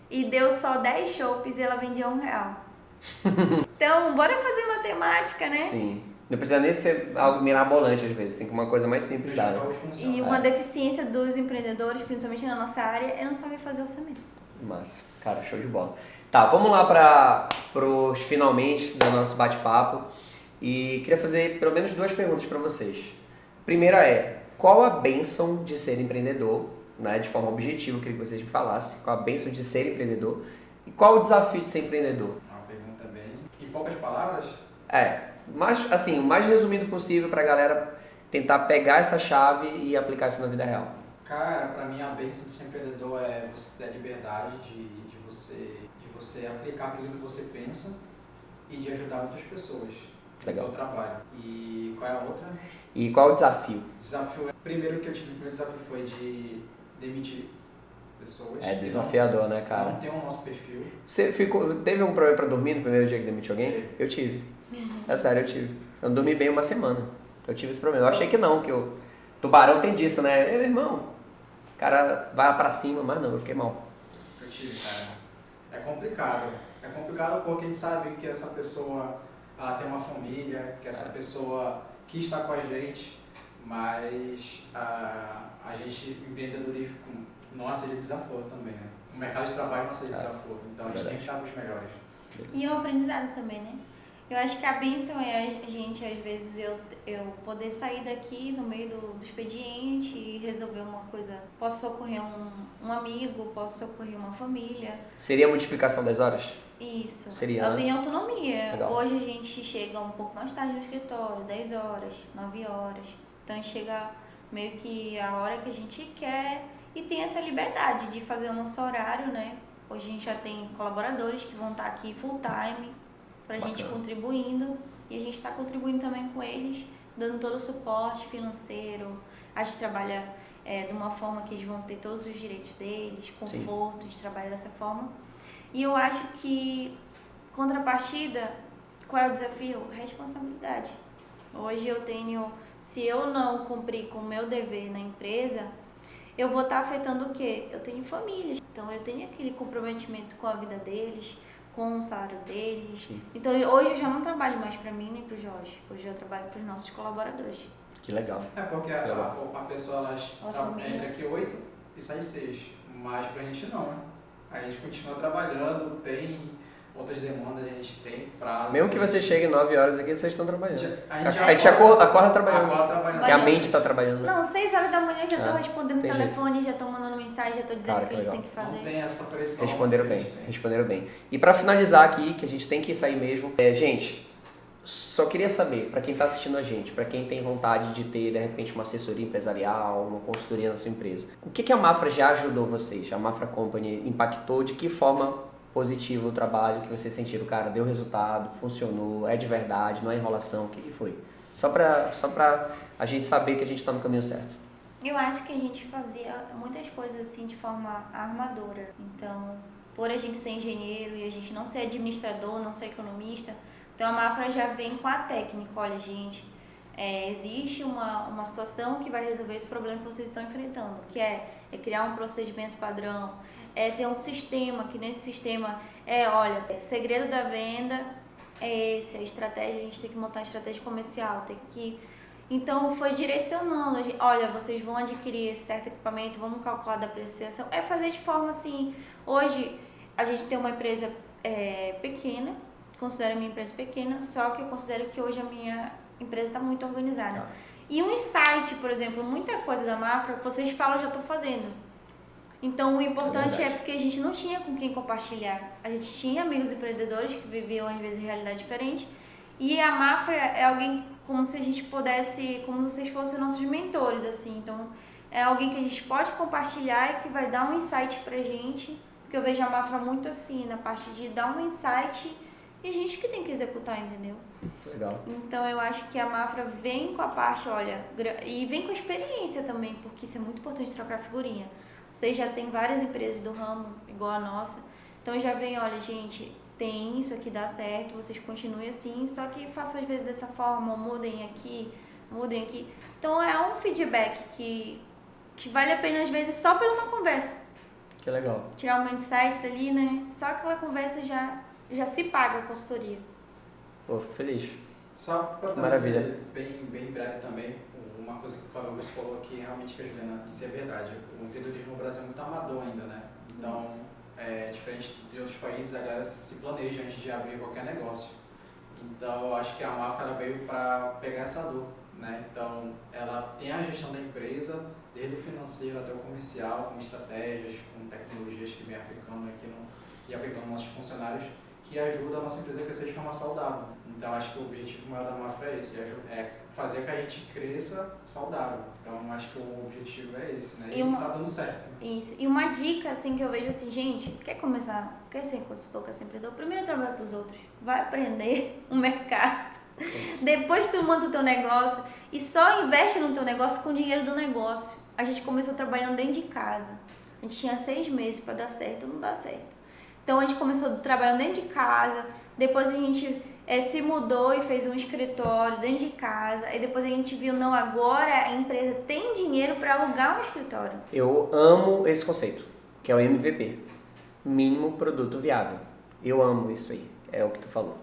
E deu só 10 chopps e ela vendia R$1. Então, bora fazer matemática, né? Sim. Não precisa nem ser algo mirabolante às vezes, tem que uma coisa mais simples dada. E uma deficiência dos empreendedores, principalmente na nossa área, é não saber fazer orçamento. Massa, cara, show de bola. Tá, vamos lá para os finalmente do nosso bate-papo. E queria fazer pelo menos 2 perguntas para vocês. Primeira é, qual a bênção de ser empreendedor? Né, de forma objetiva, eu queria que vocês me falassem. Qual a bênção de ser empreendedor? E qual o desafio de ser empreendedor? Uma pergunta bem... Em poucas palavras? Mas assim, o mais resumido possível para a galera tentar pegar essa chave e aplicar isso na vida real. Cara, pra mim a bênção de ser empreendedor é você ter a liberdade de você aplicar aquilo que você pensa e de ajudar outras pessoas. Legal. No seu trabalho. E qual é a outra? E qual o desafio? O desafio, primeiro que eu tive, o primeiro desafio foi de demitir pessoas. É desafiador, né, cara? Não tem o nosso perfil. Você teve algum problema pra dormir no primeiro dia que demitiu alguém? Eu tive. É sério, eu tive. Eu não dormi bem 1 semana. Eu tive esse problema. Eu achei que não, que o tubarão tem disso, né? Meu irmão, o cara vai pra cima, mas não, eu fiquei mal. Eu tive, cara. É complicado. É complicado porque a gente sabe que essa pessoa ela tem uma família, que essa pessoa quis estar com a gente, mas a gente, o empreendedorismo não aceita desaforo também, né? O mercado de trabalho não aceita desaforo, então a gente tem que estar com os melhores. E é um aprendizado também, né? Eu acho que a bênção é a gente, às vezes, eu poder sair daqui no meio do expediente e resolver uma coisa. Posso socorrer um amigo, posso socorrer uma família. Seria a multiplicação das horas? Isso. Seria, eu tenho autonomia. Legal. Hoje a gente chega um pouco mais tarde no escritório, 10 horas, 9 horas. Então a gente chega meio que a hora que a gente quer e tem essa liberdade de fazer o nosso horário, né? Hoje a gente já tem colaboradores que vão estar aqui full time pra gente contribuindo e a gente está contribuindo também com eles, dando todo o suporte financeiro. A gente trabalha de uma forma que eles vão ter todos os direitos deles, conforto de trabalhar dessa forma. E eu acho que, contrapartida, qual é o desafio? Responsabilidade. Hoje eu tenho, se eu não cumprir com o meu dever na empresa, eu vou estar afetando o quê? Eu tenho família, então eu tenho aquele comprometimento com a vida deles, com o salário deles. Sim. Então hoje eu já não trabalho mais para mim nem para o Jorge, hoje eu trabalho para os nossos colaboradores. Que legal. É porque a pessoa entra aqui 8 e sai 6, mas pra gente não, né? A gente continua trabalhando, tem outras demandas, a gente tem prazo. Mesmo que você chegue 9 horas aqui, vocês estão trabalhando. A gente acorda trabalhando. Trabalhando. Que a mente está trabalhando. Né? Não, 6 horas da manhã já estou respondendo o telefone, já estou mandando mensagem, já estou dizendo o que eles têm que fazer. Não tem essa pressão. Responderam bem. E para finalizar aqui, que a gente tem que sair mesmo, gente, só queria saber, para quem está assistindo a gente, para quem tem vontade de ter, de repente, uma assessoria empresarial, uma consultoria na sua empresa, o que a Mafra já ajudou vocês? A Mafra Company impactou? De que forma positiva o trabalho que vocês sentiram? Cara, deu resultado, funcionou, é de verdade, não é enrolação, o que foi? Só pra a gente saber que a gente está no caminho certo. Eu acho que a gente fazia muitas coisas assim de forma armadora. Então, por a gente ser engenheiro e a gente não ser administrador, não ser economista, então a Mafra já vem com a técnica. Olha, gente, existe uma situação que vai resolver esse problema que vocês estão enfrentando, que é criar um procedimento padrão, ter um sistema, que nesse sistema olha, segredo da venda é esse, a estratégia, a gente tem que montar uma estratégia comercial, tem que... Então foi direcionando, olha, vocês vão adquirir esse certo equipamento, vamos calcular da depreciação, fazer de forma assim, hoje a gente tem uma empresa pequena, considero a minha empresa pequena, só que eu considero que hoje a minha empresa está muito organizada. Tá. E um insight, por exemplo, muita coisa da Mafra, vocês falam, eu já estou fazendo. Então, o importante é porque a gente não tinha com quem compartilhar. A gente tinha amigos empreendedores que viviam, às vezes, realidade diferente. E a Mafra é alguém como se a gente pudesse, como se vocês fossem nossos mentores, assim. Então, é alguém que a gente pode compartilhar e que vai dar um insight pra gente. Porque eu vejo a Mafra muito assim, na parte de dar um insight e a gente que tem que executar, entendeu? Legal. Então, eu acho que a Mafra vem com a parte, olha, e vem com a experiência também, porque isso é muito importante, trocar figurinha. Vocês já tem várias empresas do ramo, igual a nossa. Então já vem, olha, gente, tem isso aqui, dá certo, vocês continuem assim, só que façam às vezes dessa forma, mudem aqui, mudem aqui. Então é um feedback que vale a pena às vezes só pela uma conversa. Que legal. Tirar um mindset dali, né? Só aquela conversa já se paga a consultoria. Pô, fico feliz. Só para Maravilha. ser bem breve também, uma coisa que o Flávio Augusto falou aqui, realmente que a Juliana disse é verdade. O empreendedorismo no Brasil é muito amador ainda, né? Então, diferente de outros países, a galera se planeja antes de abrir qualquer negócio. Então, eu acho que a Mafra ela veio para pegar essa dor, né? Então, ela tem a gestão da empresa, desde o financeiro até o comercial, com estratégias, com tecnologias que vem aplicando aqui e aplicando nossos funcionários, que ajuda a nossa empresa a crescer de forma saudável. Então, acho que o objetivo maior da Mafra é esse, é fazer com que a gente cresça saudável. Então, acho que o objetivo é esse, né? E está dando certo. Isso. E uma dica, assim, que eu vejo assim, gente, quer ser consultor, quer ser empreendedor? Primeiro trabalha para os outros. Vai aprender o mercado. Depois tu monta o teu negócio e só investe no teu negócio com o dinheiro do negócio. A gente começou trabalhando dentro de casa. A gente tinha 6 meses para dar certo, não dá certo. Então, a gente começou trabalhando dentro de casa, depois a gente se mudou e fez um escritório dentro de casa, e depois a gente viu, não, agora a empresa tem dinheiro para alugar um escritório. Eu amo esse conceito, que é o MVP, mínimo produto viável. Eu amo isso aí, é o que tu falou.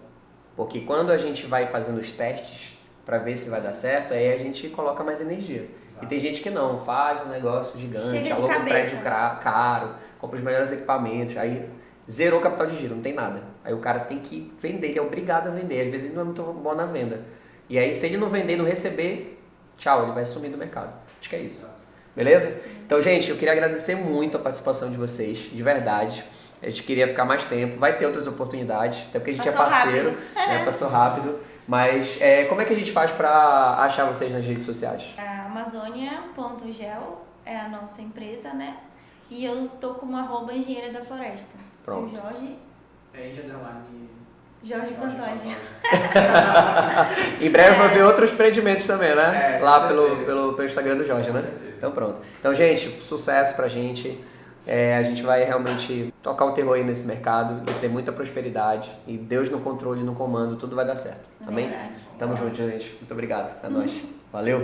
Porque quando a gente vai fazendo os testes para ver se vai dar certo, aí a gente coloca mais energia. Exato. E tem gente que não, faz um negócio gigante, aluga um prédio caro, compra os melhores equipamentos, aí zerou o capital de giro, não tem nada. Aí o cara tem que vender, ele é obrigado a vender. Às vezes ele não é muito bom na venda. E aí se ele não vender, não receber, tchau, ele vai sumir do mercado. Acho que é isso. Beleza? Então, gente, eu queria agradecer muito a participação de vocês, de verdade. A gente queria ficar mais tempo, vai ter outras oportunidades, até porque a gente é parceiro, né? Passou rápido. Mas como é que a gente faz para achar vocês nas redes sociais? A Amazônia.gel é a nossa empresa, né? E eu tô como @engenheira da floresta. Pronto. O Jorge. Jorge Pantoja. Em breve vai ver outros empreendimentos também, né? Lá pelo Instagram do Jorge, né? Então pronto. Então, gente, sucesso pra gente. A gente vai realmente tocar o terror aí nesse mercado e ter muita prosperidade. E Deus no controle, no comando, tudo vai dar certo. Amém? Tamo junto, gente. Muito obrigado. É nóis. Valeu.